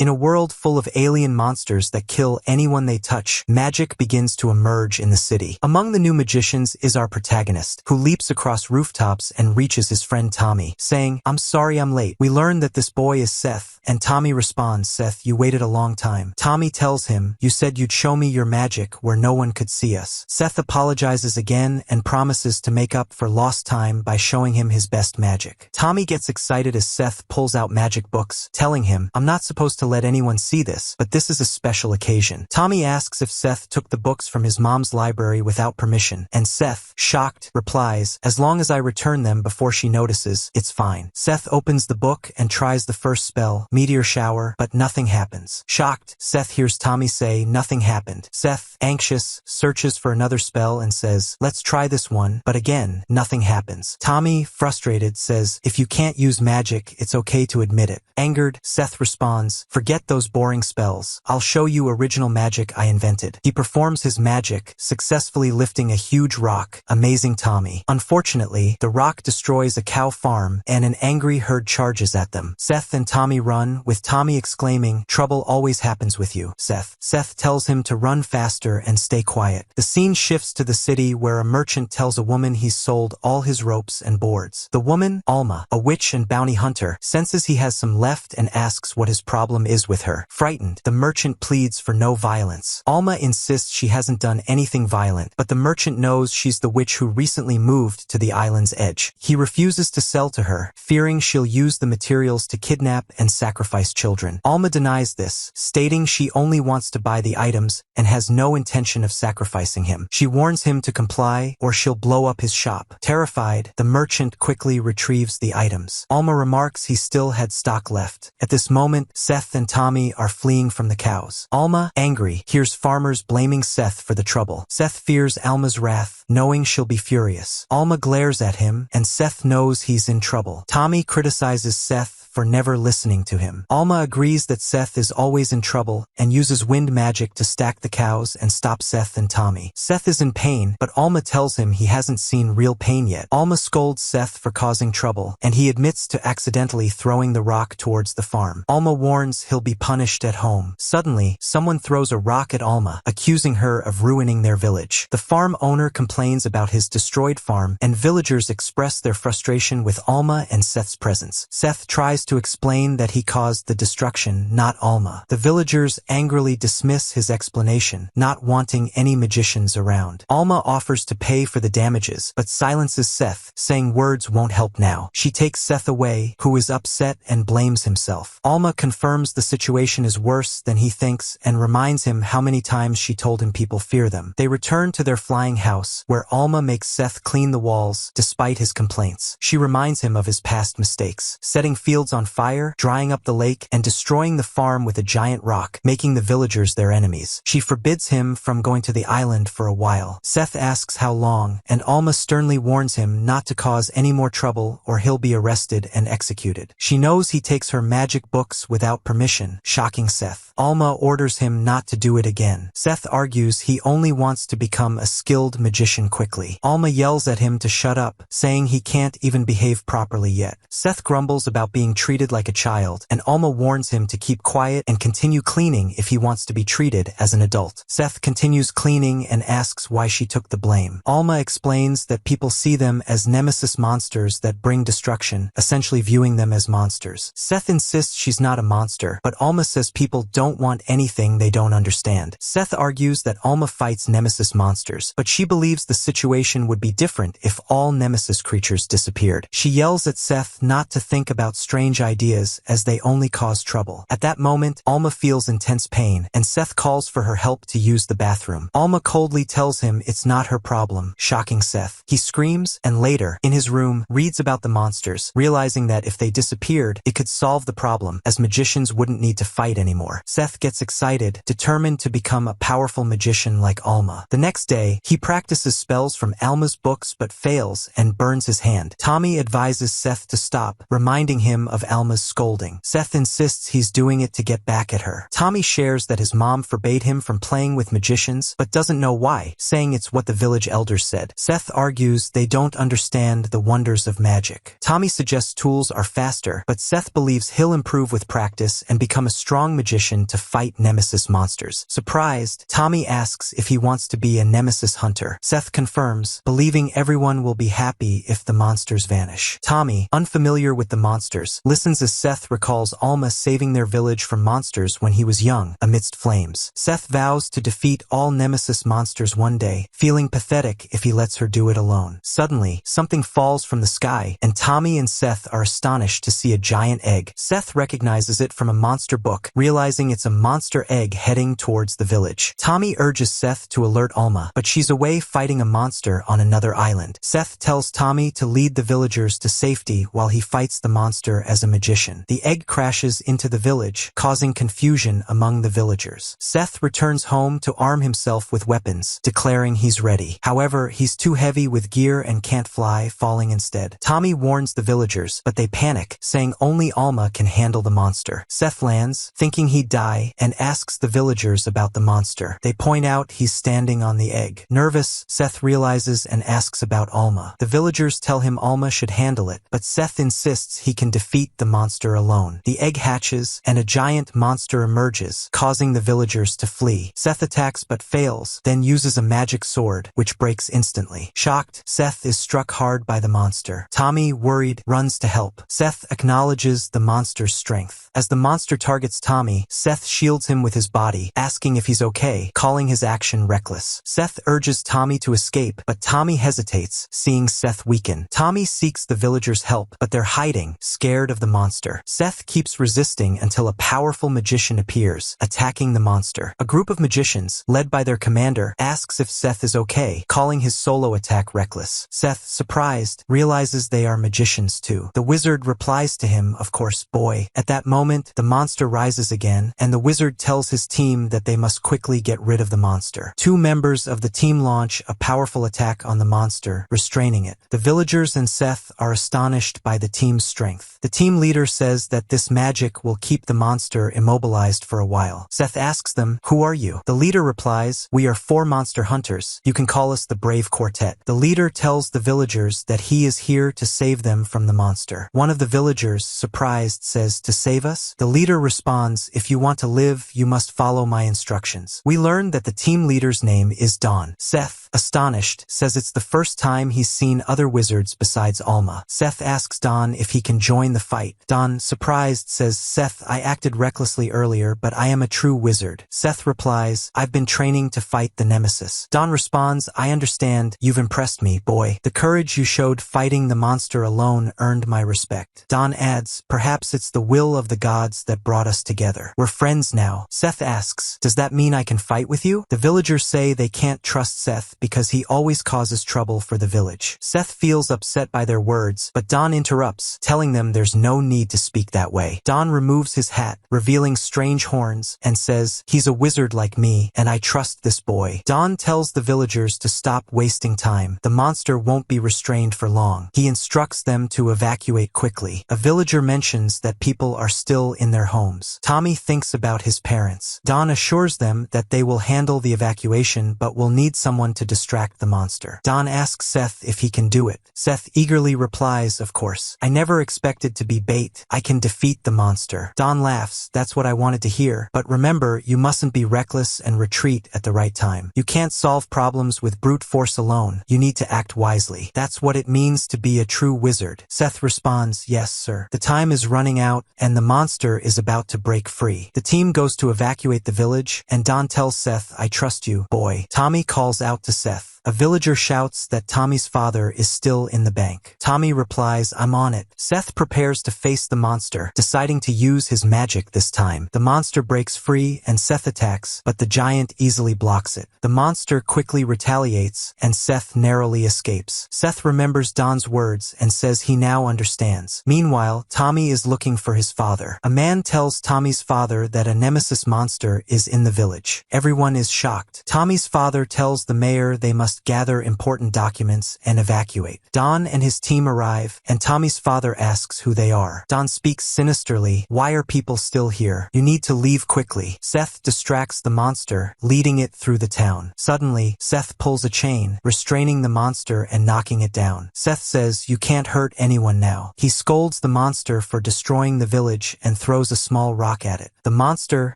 In a world full of alien monsters that kill anyone they touch, magic begins to emerge in the city. Among the new magicians is our protagonist, who leaps across rooftops and reaches his friend Tommy, saying, "I'm sorry I'm late." We learn that this boy is Seth, and Tommy responds, "Seth, you waited a long time." Tommy tells him, "You said you'd show me your magic where no one could see us." Seth apologizes again and promises to make up for lost time by showing him his best magic. Tommy gets excited as Seth pulls out magic books, telling him, "I'm not supposed to let anyone see this, but this is a special occasion." Tommy asks if Seth took the books from his mom's library without permission, and Seth, shocked, replies, "As long as I return them before she notices, it's fine." Seth opens the book and tries the first spell, Meteor Shower, but nothing happens. Shocked, Seth hears Tommy say, "Nothing happened." Seth, anxious, searches for another spell and says, "Let's try this one," but again, nothing happens. Tommy, frustrated, says, "If you can't use magic, it's okay to admit it." Angered, Seth responds, "Forget those boring spells. I'll show you original magic I invented." He performs his magic, successfully lifting a huge rock, amazing Tommy. Unfortunately, the rock destroys a cow farm, and an angry herd charges at them. Seth and Tommy run, with Tommy exclaiming, "Trouble always happens with you, Seth." Seth tells him to run faster and stay quiet. The scene shifts to the city where a merchant tells a woman he's sold all his ropes and boards. The woman, Alma, a witch and bounty hunter, senses he has some left and asks what his problem is with her. Frightened, the merchant pleads for no violence. Alma insists she hasn't done anything violent, but the merchant knows she's the witch who recently moved to the island's edge. He refuses to sell to her, fearing she'll use the materials to kidnap and sacrifice children. Alma denies this, stating she only wants to buy the items and has no intention of sacrificing him. She warns him to comply or she'll blow up his shop. Terrified, the merchant quickly retrieves the items. Alma remarks he still had stock left. At this moment, Seth and Tommy are fleeing from the cows. Alma, angry, hears farmers blaming Seth for the trouble. Seth fears Alma's wrath, knowing she'll be furious. Alma glares at him, and Seth knows he's in trouble. Tommy criticizes Seth for never listening to him. Alma agrees that Seth is always in trouble and uses wind magic to stack the cows and stop Seth and Tommy. Seth is in pain, but Alma tells him he hasn't seen real pain yet. Alma scolds Seth for causing trouble, and he admits to accidentally throwing the rock towards the farm. Alma warns he'll be punished at home. Suddenly, someone throws a rock at Alma, accusing her of ruining their village. The farm owner complains about his destroyed farm, and villagers express their frustration with Alma and Seth's presence. Seth tries to explain that he caused the destruction, not Alma. The villagers angrily dismiss his explanation, not wanting any magicians around. Alma offers to pay for the damages, but silences Seth, saying words won't help now. She takes Seth away, who is upset and blames himself. Alma confirms the situation is worse than he thinks and reminds him how many times she told him people fear them. They return to their flying house, where Alma makes Seth clean the walls despite his complaints. She reminds him of his past mistakes, setting fields on fire, drying up the lake, and destroying the farm with a giant rock, making the villagers their enemies. She forbids him from going to the island for a while. Seth asks how long, and Alma sternly warns him not to cause any more trouble or he'll be arrested and executed. She knows he takes her magic books without permission, shocking Seth. Alma orders him not to do it again. Seth argues he only wants to become a skilled magician quickly. Alma yells at him to shut up, saying he can't even behave properly yet. Seth grumbles about being treated like a child, and Alma warns him to keep quiet and continue cleaning if he wants to be treated as an adult. Seth continues cleaning and asks why she took the blame. Alma explains that people see them as nemesis monsters that bring destruction, essentially viewing them as monsters. Seth insists she's not a monster, but Alma says people don't want anything they don't understand. Seth argues that Alma fights nemesis monsters, but she believes the situation would be different if all nemesis creatures disappeared. She yells at Seth not to think about strange ideas as they only cause trouble. At that moment, Alma feels intense pain, and Seth calls for her help to use the bathroom. Alma coldly tells him it's not her problem, shocking Seth. He screams, and later, in his room, reads about the monsters, realizing that if they disappeared, it could solve the problem, as magicians wouldn't need to fight anymore. Seth gets excited, determined to become a powerful magician like Alma. The next day, he practices spells from Alma's books but fails and burns his hand. Tommy advises Seth to stop, reminding him of of Alma's scolding. Seth insists he's doing it to get back at her. Tommy shares that his mom forbade him from playing with magicians, but doesn't know why, saying it's what the village elders said. Seth argues they don't understand the wonders of magic. Tommy suggests tools are faster, but Seth believes he'll improve with practice and become a strong magician to fight nemesis monsters. Surprised, Tommy asks if he wants to be a nemesis hunter. Seth confirms, believing everyone will be happy if the monsters vanish. Tommy, unfamiliar with the monsters, listens as Seth recalls Alma saving their village from monsters when he was young, amidst flames. Seth vows to defeat all nemesis monsters one day, feeling pathetic if he lets her do it alone. Suddenly, something falls from the sky, and Tommy and Seth are astonished to see a giant egg. Seth recognizes it from a monster book, realizing it's a monster egg heading towards the village. Tommy urges Seth to alert Alma, but she's away fighting a monster on another island. Seth tells Tommy to lead the villagers to safety while he fights the monster as a magician. The egg crashes into the village, causing confusion among the villagers. Seth returns home to arm himself with weapons, declaring he's ready. However, he's too heavy with gear and can't fly, falling instead. Tommy warns the villagers, but they panic, saying only Alma can handle the monster. Seth lands, thinking he'd die, and asks the villagers about the monster. They point out he's standing on the egg. Nervous, Seth realizes and asks about Alma. The villagers tell him Alma should handle it, but Seth insists he can defeat the monster alone. The egg hatches, and a giant monster emerges, causing the villagers to flee. Seth attacks but fails, then uses a magic sword, which breaks instantly. Shocked, Seth is struck hard by the monster. Tommy, worried, runs to help. Seth acknowledges the monster's strength. As the monster targets Tommy, Seth shields him with his body, asking if he's okay, calling his action reckless. Seth urges Tommy to escape, but Tommy hesitates, seeing Seth weaken. Tommy seeks the villagers' help, but they're hiding, scared of the monster. Seth keeps resisting until a powerful magician appears, attacking the monster. A group of magicians, led by their commander, asks if Seth is okay, calling his solo attack reckless. Seth, surprised, realizes they are magicians too. The wizard replies to him, of course, boy. At that moment, the monster rises again, and the wizard tells his team that they must quickly get rid of the monster. Two members of the team launch a powerful attack on the monster, restraining it. The villagers and Seth are astonished by the team's strength. The team leader says that this magic will keep the monster immobilized for a while. Seth asks them, "Who are you?" The leader replies, "We are 4 monster hunters. You can call us the Brave Quartet." The leader tells the villagers that he is here to save them from the monster. One of the villagers, surprised, says, "To save us?" The leader responds, "If you want to live, you must follow my instructions." We learn that the team leader's name is Dawn. Seth, astonished, says it's the first time he's seen other wizards besides Alma. Seth asks Dawn if he can join the fight. Dawn, surprised, says, "Seth, I acted recklessly earlier, but I am a true wizard." Seth replies, "I've been training to fight the nemesis." Dawn responds, "I understand. You've impressed me, boy. The courage you showed fighting the monster alone earned my respect." Dawn adds, "Perhaps it's the will of the gods that brought us together. We're friends now." Seth asks, "Does that mean I can fight with you?" The villagers say they can't trust Seth because he always causes trouble for the village. Seth feels upset by their words, but Dawn interrupts, telling them there's no need to speak that way. Dawn removes his hat, revealing strange horns, and says, "He's a wizard like me, and I trust this boy." Dawn tells the villagers to stop wasting time. The monster won't be restrained for long. He instructs them to evacuate quickly. A villager mentions that people are still in their homes. Tommy thinks about his parents. Dawn assures them that they will handle the evacuation but will need someone to distract the monster. Dawn asks Seth if he can do it. Seth eagerly replies, "Of course. I never expected to be bait. I can defeat the monster." Dawn laughs, "That's what I wanted to hear. But remember, you mustn't be reckless and retreat at the right time. You can't solve problems with brute force alone. You need to act wisely. That's what it means to be a true wizard." Seth responds, "Yes, sir." The time is running out, and the monster is about to break free. The team goes to evacuate the village, and Dawn tells Seth, "I trust you, boy." Tommy calls out to Seth. A villager shouts that Tommy's father is still in the bank. Tommy replies, "I'm on it." Seth prepares to face the monster, deciding to use his magic this time. The monster breaks free and Seth attacks, but the giant easily blocks it. The monster quickly retaliates, and Seth narrowly escapes. Seth remembers Dawn's words and says he now understands. Meanwhile, Tommy is looking for his father. A man tells Tommy's father that a nemesis monster is in the village. Everyone is shocked. Tommy's father tells the mayor they must must gather important documents and evacuate. Don and his team arrive, and Tommy's father asks who they are. Don speaks sinisterly. Why are people still here? You need to leave quickly. Seth distracts the monster, leading it through the town. Suddenly, Seth pulls a chain, restraining the monster and knocking it down. Seth says, "You can't hurt anyone now." He scolds the monster for destroying the village and throws a small rock at it. The monster,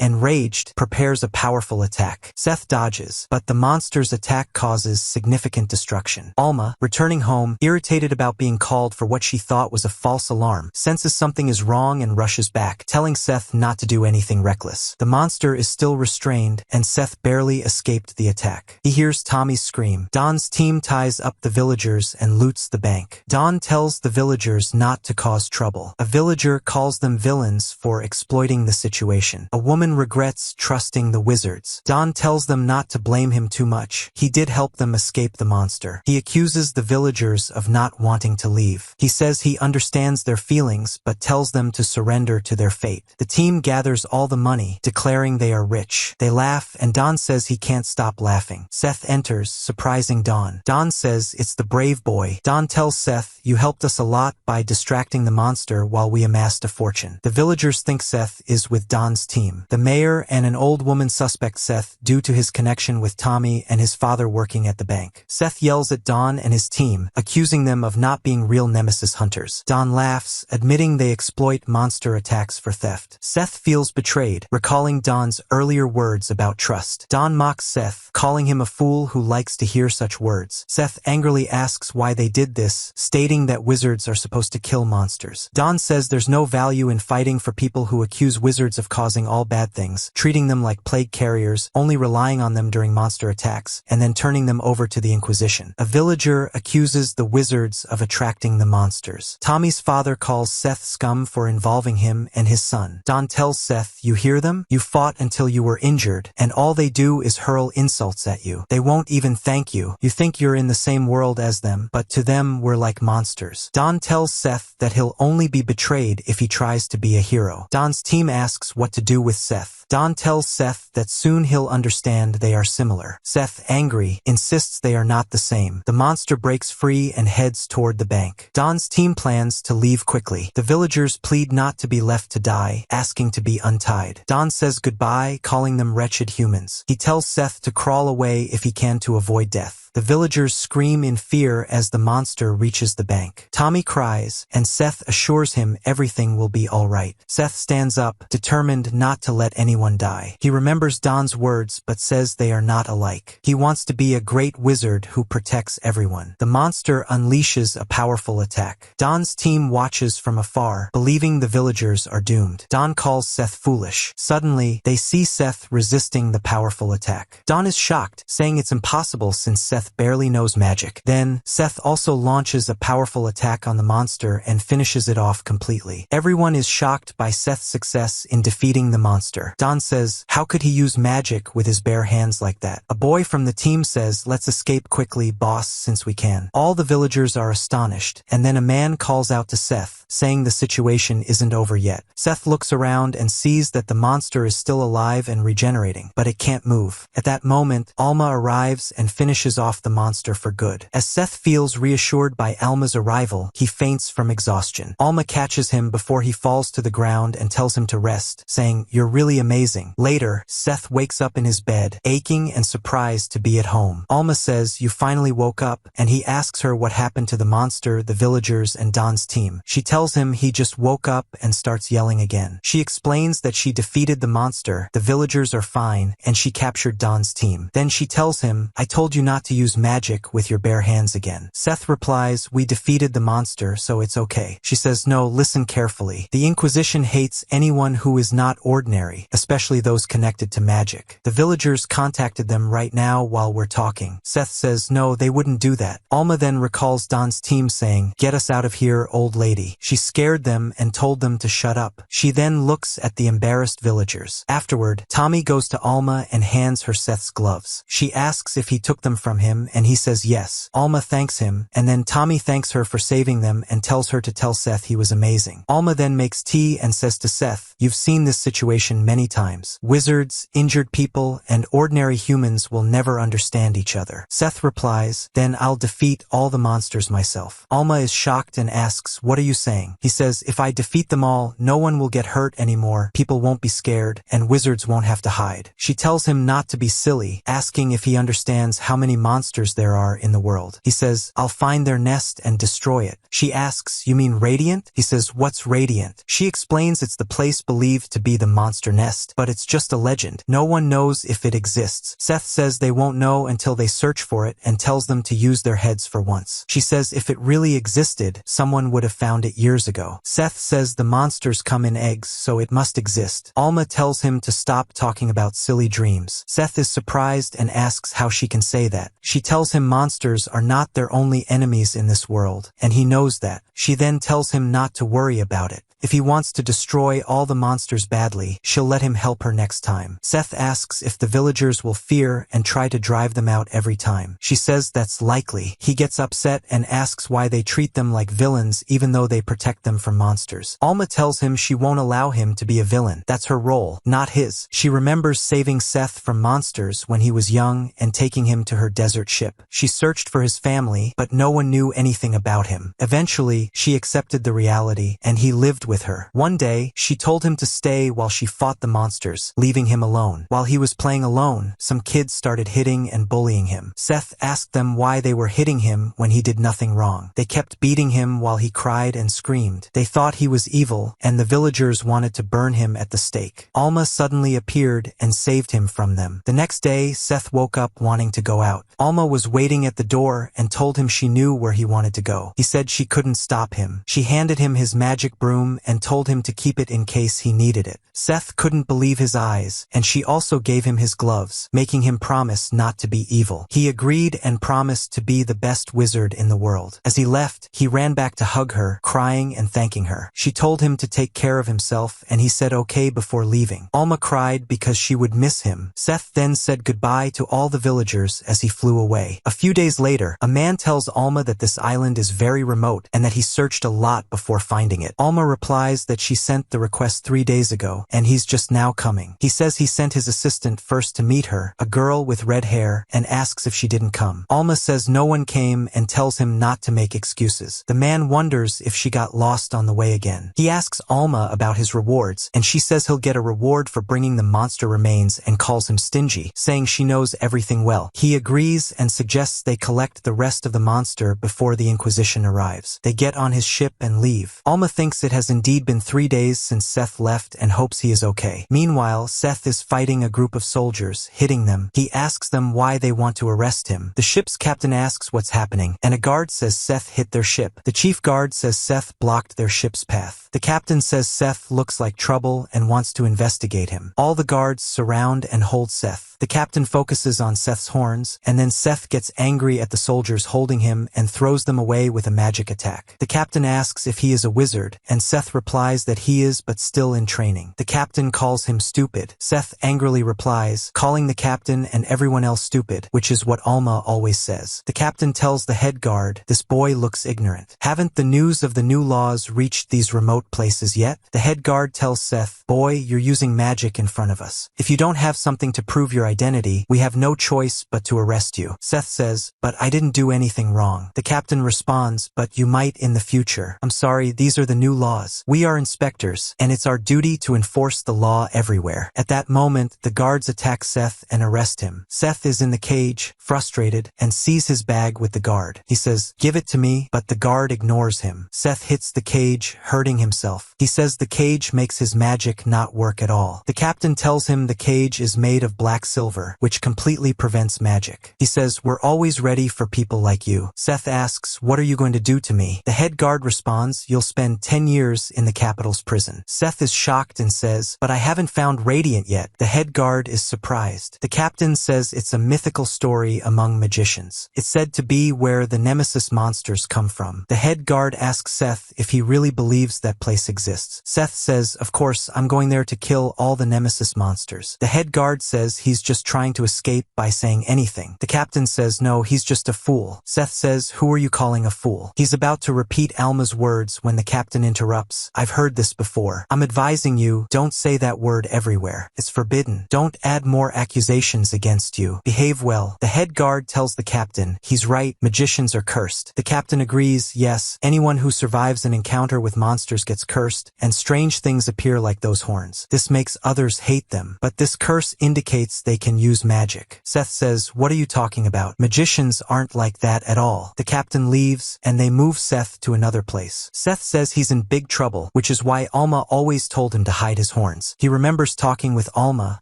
enraged, prepares a powerful attack. Seth dodges, but the monster's attack causes significant destruction. Alma, returning home, irritated about being called for what she thought was a false alarm, senses something is wrong and rushes back, telling Seth not to do anything reckless. The monster is still restrained, and Seth barely escaped the attack. He hears Tommy scream. Don's team ties up the villagers and loots the bank. Don tells the villagers not to cause trouble. A villager calls them villains for exploiting the situation. A woman regrets trusting the wizards. Don tells them not to blame him too much. He did help them escape the monster. He accuses the villagers of not wanting to leave. He says he understands their feelings, but tells them to surrender to their fate. The team gathers all the money, declaring they are rich. They laugh, and Don says he can't stop laughing. Seth enters, surprising Don. Don says it's the brave boy. Don tells Seth, "You helped us a lot by distracting the monster while we amassed a fortune." The villagers think Seth is with Don's team. The mayor and an old woman suspect Seth due to his connection with Tommy and his father working at the bank. Seth yells at Don and his team, accusing them of not being real nemesis hunters. Don laughs, admitting they exploit monster attacks for theft. Seth feels betrayed, recalling Don's earlier words about trust. Don mocks Seth, calling him a fool who likes to hear such words. Seth angrily asks why they did this, stating that wizards are supposed to kill monsters. Don says there's no value in fighting for people who accuse wizards of causing all bad things, treating them like plague carriers, only relying on them during monster attacks, and then turning them over to the Inquisition. A villager accuses the wizards of attracting the monsters. Tommy's father calls Seth scum for involving him and his son. Don tells Seth, "You hear them? You fought until you were injured, and all they do is hurl insults at you. They won't even thank you. You think you're in the same world as them, but to them we're like monsters." Don tells Seth that he'll only be betrayed if he tries to be a hero. Don's team asks what to do with Seth. Don tells Seth that soon he'll understand they are similar. Seth, angry, insists they are not the same. The monster breaks free and heads toward the bank. Don's team plans to leave quickly. The villagers plead not to be left to die, asking to be untied. Don says goodbye, calling them wretched humans. He tells Seth to crawl away if he can to avoid death. The villagers scream in fear as the monster reaches the bank. Tommy cries, and Seth assures him everything will be all right. Seth stands up, determined not to let anyone die. He remembers Don's words, but says they are not alike. He wants to be a great wizard who protects everyone. The monster unleashes a powerful attack. Don's team watches from afar, believing the villagers are doomed. Don calls Seth foolish. Suddenly, they see Seth resisting the powerful attack. Don is shocked, saying it's impossible since Seth barely knows magic. Then, Seth also launches a powerful attack on the monster and finishes it off completely. Everyone is shocked by Seth's success in defeating the monster. Don says, "How could he use magic with his bare hands like that?" A boy from the team says, "Let's escape quickly, boss, since we can." All the villagers are astonished, and then a man calls out to Seth, saying the situation isn't over yet. Seth looks around and sees that the monster is still alive and regenerating, but it can't move. At that moment, Alma arrives and finishes off the monster for good. As Seth feels reassured by Alma's arrival, he faints from exhaustion. Alma catches him before he falls to the ground and tells him to rest, saying, "You're really amazing." Later, Seth wakes up in his bed, aching and surprised to be at home. Alma says, "You finally woke up," and he asks her what happened to the monster, the villagers, and Don's team. She tells him he just woke up and starts yelling again. She explains that she defeated the monster, the villagers are fine, and she captured Don's team. Then she tells him, "I told you not to use magic with your bare hands again." Seth replies, "We defeated the monster, so it's okay." She says, "No, listen carefully. The Inquisition hates anyone who is not ordinary, especially those connected to magic. The villagers contacted them right now while we're talking." Seth says, "No, they wouldn't do that." Alma then recalls Don's team saying, "Get us out of here, old lady." She scared them and told them to shut up. She then looks at the embarrassed villagers. Afterward, Tommy goes to Alma and hands her Seth's gloves. She asks if he took them from him, him and he says yes. Alma thanks him, and then Tommy thanks her for saving them and tells her to tell Seth he was amazing. Alma then makes tea and says to Seth, "You've seen this situation many times. Wizards, injured people, and ordinary humans will never understand each other." Seth replies, "Then I'll defeat all the monsters myself." Alma is shocked and asks, "What are you saying?" He says, "If I defeat them all, no one will get hurt anymore, people won't be scared, and wizards won't have to hide." She tells him not to be silly, asking if he understands how many monsters there are in the world. He says, "I'll find their nest and destroy it." She asks, "You mean radiant?" He says, "What's radiant?" She explains it's the place believed to be the monster nest, but it's just a legend. No one knows if it exists. Seth says they won't know until they search for it and tells them to use their heads for once. She says if it really existed, someone would have found it years ago. Seth says the monsters come in eggs, so it must exist. Alma tells him to stop talking about silly dreams. Seth is surprised and asks how she can say that. She tells him monsters are not their only enemies in this world, and he knows that. She then tells him not to worry about it. If he wants to destroy all the monsters badly, she'll let him help her next time. Seth asks if the villagers will fear and try to drive them out every time. She says that's likely. He gets upset and asks why they treat them like villains even though they protect them from monsters. Alma tells him she won't allow him to be a villain. That's her role, not his. She remembers saving Seth from monsters when he was young and taking him to her desert ship. She searched for his family, but no one knew anything about him. Eventually, she accepted the reality, and he lived with her. One day, she told him to stay while she fought the monsters, leaving him alone. While he was playing alone, some kids started hitting and bullying him. Seth asked them why they were hitting him when he did nothing wrong. They kept beating him while he cried and screamed. They thought he was evil, and the villagers wanted to burn him at the stake. Alma suddenly appeared and saved him from them. The next day, Seth woke up wanting to go out. Alma was waiting at the door and told him she knew where he wanted to go. He said she couldn't stop him. She handed him his magic broom and told him to keep it in case he needed it. Seth couldn't believe his eyes, and she also gave him his gloves, making him promise not to be evil. He agreed and promised to be the best wizard in the world. As he left, he ran back to hug her, crying and thanking her. She told him to take care of himself, and he said okay before leaving. Alma cried because she would miss him. Seth then said goodbye to all the villagers as he flew away. A few days later, a man tells Alma that this island is very remote and that he searched a lot before finding it. Alma replies that she sent the request 3 days ago, and he's just now coming. He says he sent his assistant first to meet her, a girl with red hair, and asks if she didn't come. Alma says no one came and tells him not to make excuses. The man wonders if she got lost on the way again. He asks Alma about his rewards, and she says he'll get a reward for bringing the monster remains and calls him stingy, saying she knows everything well. He agrees and suggests they collect the rest of the monster before the Inquisition arrives. They get on his ship and leave. Alma thinks it has indeed been 3 days since Seth left and hopes he is okay. Meanwhile, Seth is fighting a group of soldiers, hitting them. He asks them why they want to arrest him. The ship's captain asks what's happening, and a guard says Seth hit their ship. The chief guard says Seth blocked their ship's path. The captain says Seth looks like trouble and wants to investigate him. All the guards surround and hold Seth. The captain focuses on Seth's horns, and then Seth gets angry at the soldiers holding him and throws them away with a magic attack. The captain asks if he is a wizard, and Seth replies that he is but still in training. The captain calls him stupid. Seth angrily replies, calling the captain and everyone else stupid, which is what Alma always says. The captain tells the head guard, "This boy looks ignorant. Haven't the news of the new laws reached these remote places yet?" The head guard tells Seth, "Boy, you're using magic in front of us. If you don't have something to prove your identity, we have no choice but to arrest you." Seth says, "But I didn't do anything wrong." The captain responds, "But you might in the future. I'm sorry, these are the new laws. We are inspectors, and it's our duty to enforce the law everywhere." At that moment, the guards attack Seth and arrest him. Seth is in the cage, frustrated, and sees his bag with the guard. He says, "Give it to me," but the guard ignores him. Seth hits the cage, hurting himself. He says the cage makes his magic not work at all. The captain tells him the cage is made of black silver, which completely prevents magic. He says, "We're always ready for people like you." Seth asks, "What are you going to do to me?" The head guard responds, "You'll spend 10 years in the capital's prison." Seth is shocked and says, "But I haven't found Radiant yet." The head guard is surprised. The captain says it's a mythical story among magicians. It's said to be where the Nemesis monsters come from. The head guard asks Seth if he really believes that place exists. Seth says, "Of course, I'm going there to kill all the Nemesis monsters." The head guard says he's just trying to escape by saying anything. The captain says no, he's just a fool. Seth says, who are you calling a fool? He's about to repeat Alma's words when the captain interrupts. I've heard this before. I'm advising you, don't say that word everywhere. It's forbidden. Don't add more accusations against you. Behave well. The head guard tells the captain, he's right, magicians are cursed. The captain agrees, yes, anyone who survives an encounter with monsters gets cursed, and strange things appear like those horns. This makes others hate them, but this curse indicates they can use magic. Seth says, what are you talking about? Magicians aren't like that at all. The captain leaves, and they move Seth to another place. Seth says he's in big trouble, which is why Alma always told him to hide his horns. He remembers talking with Alma,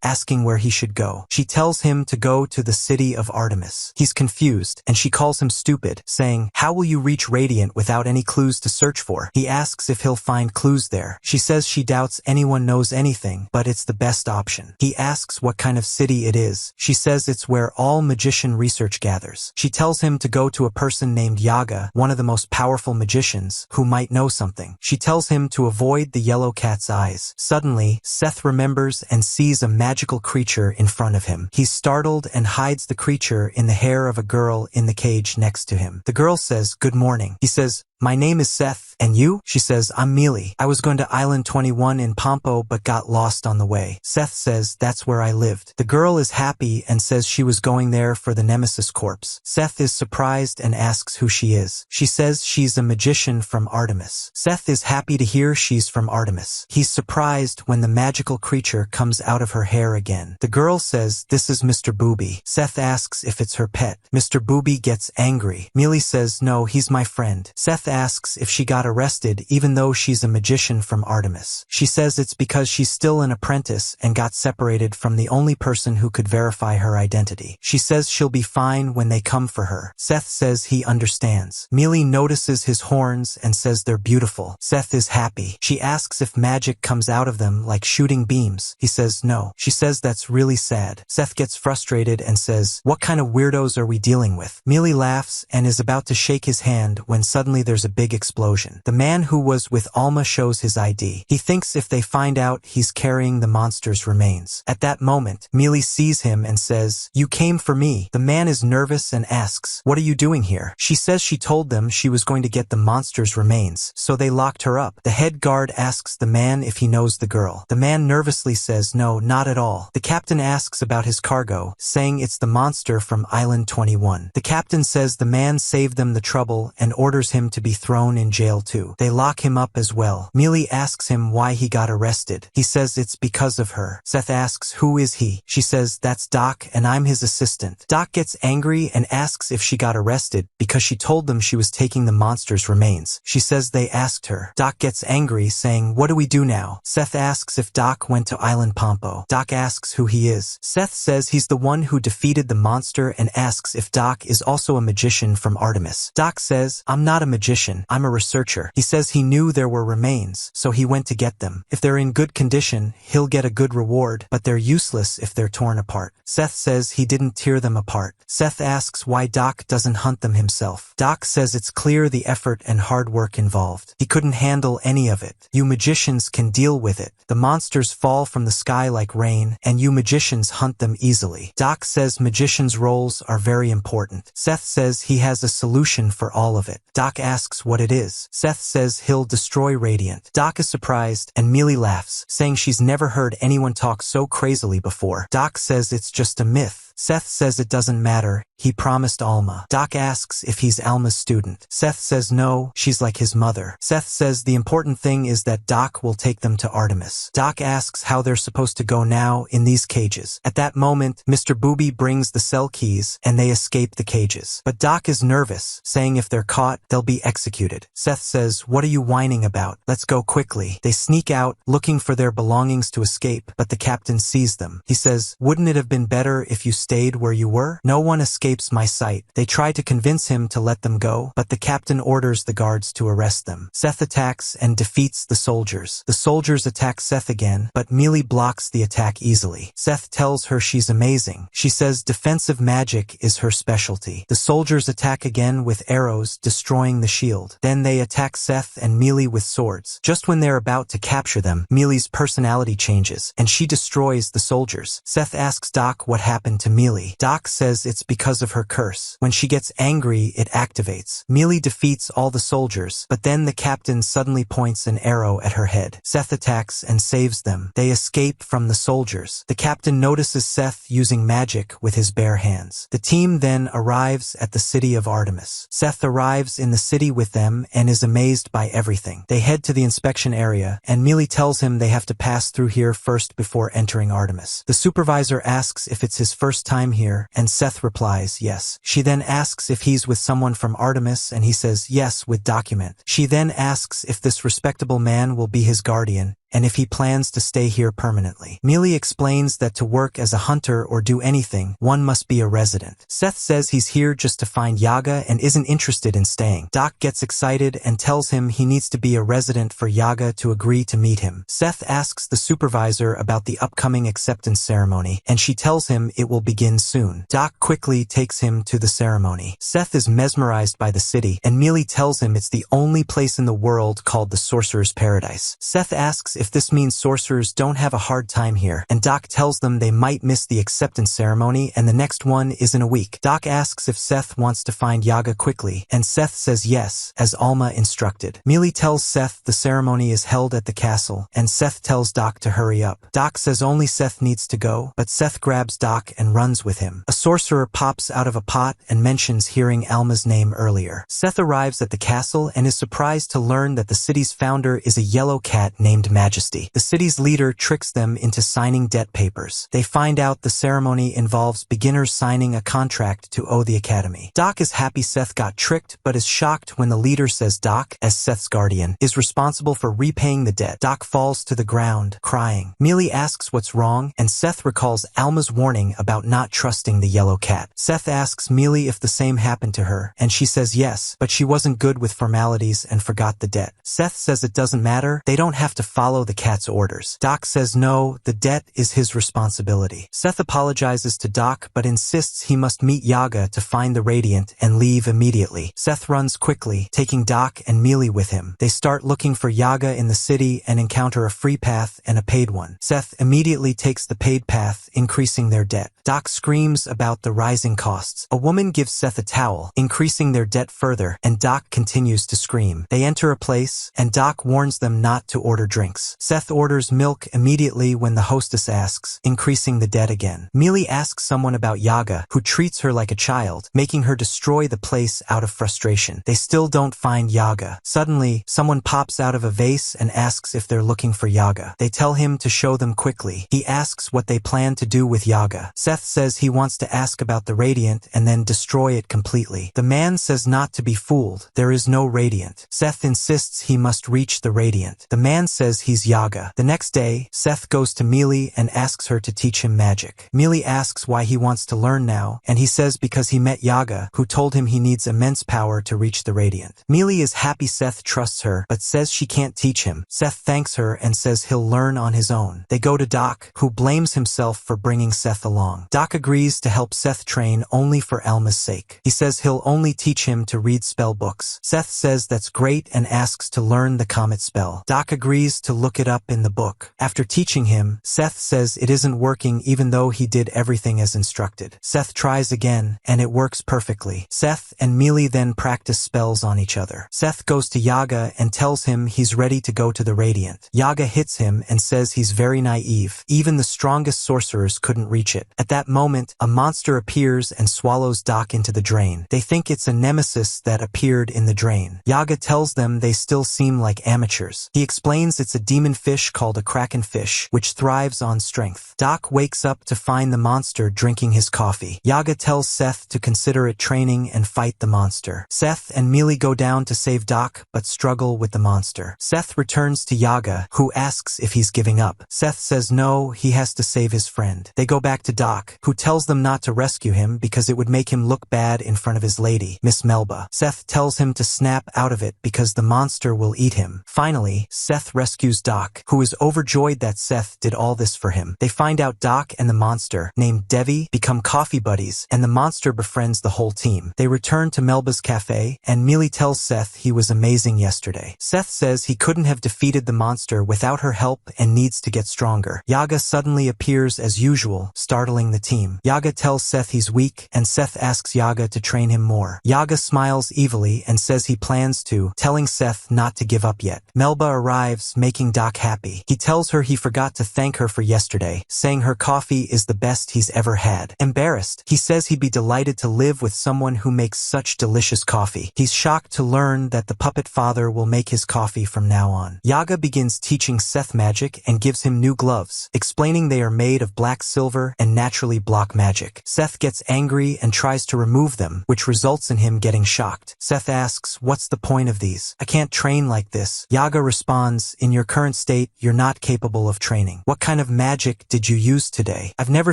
asking where he should go. She tells him to go to the city of Artemis. He's confused, and she calls him stupid, saying, how will you reach Radiant without any clues to search for? He asks if he'll find clues there. She says she doubts anyone knows anything, but it's the best option. He asks what kind of city it is. She says it's where all magician research gathers. She tells him to go to a person named Yaga, one of the most powerful magicians, who might know something. She tells him to avoid the yellow cat's eyes. Suddenly, Seth remembers and sees a magical creature in front of him. He's startled and hides the creature in the hair of a girl in the cage next to him. The girl says, good morning. He says, my name is Seth, and you? She says, I'm Mealy. I was going to Island 21 in Pompo but got lost on the way. Seth says, that's where I lived. The girl is happy and says she was going there for the Nemesis corpse. Seth is surprised and asks who she is. She says she's a magician from Artemis. Seth is happy to hear she's from Artemis. He's surprised when the magical creature comes out of her hair again. The girl says, this is Mr. Booby. Seth asks if it's her pet. Mr. Booby gets angry. Mealy says, no, he's my friend. Seth asks if she got arrested even though she's a magician from Artemis. She says it's because she's still an apprentice and got separated from the only person who could verify her identity. She says she'll be fine when they come for her. Seth says he understands. Mealy notices his horns and says they're beautiful. Seth is happy. She asks if magic comes out of them like shooting beams. He says no. She says that's really sad. Seth gets frustrated and says, what kind of weirdos are we dealing with? Mealy laughs and is about to shake his hand when suddenly there's a big explosion. The man who was with Alma shows his ID. He thinks if they find out he's carrying the monster's remains. At that moment, Mealy sees him and says, you came for me. The man is nervous and asks, what are you doing here? She says she told them she was going to get the monster's remains, so they locked her up. The head guard asks the man if he knows the girl. The man nervously says no, not at all. The captain asks about his cargo, saying it's the monster from Island 21. The captain says the man saved them the trouble and orders him to be thrown in jail too. They lock him up as well. Mealy asks him why he got arrested. He says it's because of her. Seth asks who is he? She says that's Doc and I'm his assistant. Doc gets angry and asks if she got arrested because she told them she was taking the monster's remains. She says they asked her. Doc gets angry saying, what do we do now? Seth asks if Doc went to Island Pompo. Doc asks who he is. Seth says he's the one who defeated the monster and asks if Doc is also a magician from Artemis. Doc says, I'm not a magician, I'm a researcher. He says he knew there were remains, so he went to get them. If they're in good condition, he'll get a good reward, but they're useless if they're torn apart. Seth says he didn't tear them apart. Seth asks why Doc doesn't hunt them himself. Doc says it's clear the effort and hard work involved. He couldn't handle any of it. You magicians can deal with it. The monsters fall from the sky like rain, and you magicians hunt them easily. Doc says magicians' roles are very important. Seth says he has a solution for all of it. Doc asks what it is. Seth says he'll destroy Radiant. Doc is surprised, and Mealy laughs, saying she's never heard anyone talk so crazily before. Doc says it's just a myth. Seth says it doesn't matter. He promised Alma. Doc asks if he's Alma's student. Seth says no, she's like his mother. Seth says the important thing is that Doc will take them to Artemis. Doc asks how they're supposed to go now in these cages. At that moment, Mr. Booby brings the cell keys and they escape the cages. But Doc is nervous, saying if they're caught, they'll be executed. Seth says, what are you whining about? Let's go quickly. They sneak out, looking for their belongings to escape, but the captain sees them. He says, wouldn't it have been better if you stayed stayed where you were? No one escapes my sight. They try to convince him to let them go, but the captain orders the guards to arrest them. Seth attacks and defeats the soldiers. The soldiers attack Seth again, but Mealy blocks the attack easily. Seth tells her she's amazing. She says defensive magic is her specialty. The soldiers attack again with arrows, destroying the shield. Then they attack Seth and Mealy with swords. Just when they're about to capture them, Mealy's personality changes, and she destroys the soldiers. Seth asks Doc what happened to Mealy. Doc says it's because of her curse. When she gets angry, it activates. Mealy defeats all the soldiers, but then the captain suddenly points an arrow at her head. Seth attacks and saves them. They escape from the soldiers. The captain notices Seth using magic with his bare hands. The team then arrives at the city of Artemis. Seth arrives in the city with them and is amazed by everything. They head to the inspection area, and Mealy tells him they have to pass through here first before entering Artemis. The supervisor asks if it's his first time here, and Seth replies yes. She then asks if he's with someone from Artemis, and he says yes with document. She then asks if this respectable man will be his guardian, and if he plans to stay here permanently. Mealy explains that to work as a hunter or do anything, one must be a resident. Seth says he's here just to find Yaga and isn't interested in staying. Doc gets excited and tells him he needs to be a resident for Yaga to agree to meet him. Seth asks the supervisor about the upcoming acceptance ceremony, and she tells him it will begin soon. Doc quickly takes him to the ceremony. Seth is mesmerized by the city, and Mealy tells him it's the only place in the world called the Sorcerer's Paradise. Seth asks if this means sorcerers don't have a hard time here, and Doc tells them they might miss the acceptance ceremony and the next one is in a week. Doc asks if Seth wants to find Yaga quickly, and Seth says yes, as Alma instructed. Mealy tells Seth the ceremony is held at the castle, and Seth tells Doc to hurry up. Doc says only Seth needs to go, but Seth grabs Doc and runs with him. A sorcerer pops out of a pot and mentions hearing Alma's name earlier. Seth arrives at the castle and is surprised to learn that the city's founder is a yellow cat named Majesty. The city's leader tricks them into signing debt papers. They find out the ceremony involves beginners signing a contract to owe the academy. Doc is happy Seth got tricked, but is shocked when the leader says Doc, as Seth's guardian, is responsible for repaying the debt. Doc falls to the ground, crying. Mealy asks what's wrong, and Seth recalls Alma's warning about not trusting the yellow cat. Seth asks Mealy if the same happened to her, and she says yes, but she wasn't good with formalities and forgot the debt. Seth says it doesn't matter, they don't have to follow the cat's orders. Doc says no, the debt is his responsibility. Seth apologizes to Doc but insists he must meet Yaga to find the Radiant and leave immediately. Seth runs quickly, taking Doc and Mealy with him. They start looking for Yaga in the city and encounter a free path and a paid one. Seth immediately takes the paid path, increasing their debt. Doc screams about the rising costs. A woman gives Seth a towel, increasing their debt further, and Doc continues to scream. They enter a place, and Doc warns them not to order drinks. Seth orders milk immediately when the hostess asks, increasing the debt again. Mealy asks someone about Yaga, who treats her like a child, making her destroy the place out of frustration. They still don't find Yaga. Suddenly, someone pops out of a vase and asks if they're looking for Yaga. They tell him to show them quickly. He asks what they plan to do with Yaga. Seth says he wants to ask about the Radiant and then destroy it completely. The man says not to be fooled. There is no Radiant. Seth insists he must reach the Radiant. The man says he's Yaga. The next day, Seth goes to Mealy and asks her to teach him magic. Mealy asks why he wants to learn now, and he says because he met Yaga, who told him he needs immense power to reach the Radiant. Mealy is happy Seth trusts her, but says she can't teach him. Seth thanks her and says he'll learn on his own. They go to Doc, who blames himself for bringing Seth along. Doc agrees to help Seth train only for Alma's sake. He says he'll only teach him to read spell books. Seth says that's great and asks to learn the comet spell. Doc agrees to look it up in the book. After teaching him, Seth says it isn't working even though he did everything as instructed. Seth tries again, and it works perfectly. Seth and Mealy then practice spells on each other. Seth goes to Yaga and tells him he's ready to go to the Radiant. Yaga hits him and says he's very naive. Even the strongest sorcerers couldn't reach it. At that moment, a monster appears and swallows Doc into the drain. They think it's a nemesis that appeared in the drain. Yaga tells them they still seem like amateurs. He explains it's a demon fish called a kraken fish, which thrives on strength. Doc wakes up to find the monster drinking his coffee. Yaga tells Seth to consider it training and fight the monster. Seth and Mealy go down to save Doc, but struggle with the monster. Seth returns to Yaga, who asks if he's giving up. Seth says no, he has to save his friend. They go back to Doc, who tells them not to rescue him because it would make him look bad in front of his lady, Miss Melba. Seth tells him to snap out of it because the monster will eat him. Finally, Seth rescues Doc, who is overjoyed that Seth did all this for him. They find out Doc and the monster, named Devi, become coffee buddies, and the monster befriends the whole team. They return to Melba's cafe, and Mealy tells Seth he was amazing yesterday. Seth says he couldn't have defeated the monster without her help and needs to get stronger. Yaga suddenly appears as usual, startling the team. Yaga tells Seth he's weak, and Seth asks Yaga to train him more. Yaga smiles evilly and says he plans to, telling Seth not to give up yet. Melba arrives, making Doc happy. He tells her he forgot to thank her for yesterday, saying her coffee is the best he's ever had. Embarrassed, he says he'd be delighted to live with someone who makes such delicious coffee. He's shocked to learn that the puppet father will make his coffee from now on. Yaga begins teaching Seth magic and gives him new gloves, explaining they are made of black silver and naturally block magic. Seth gets angry and tries to remove them, which results in him getting shocked. Seth asks, "What's the point of these? I can't train like this." Yaga responds, "In your current state, you're not capable of training. What kind of magic did you use today? I've never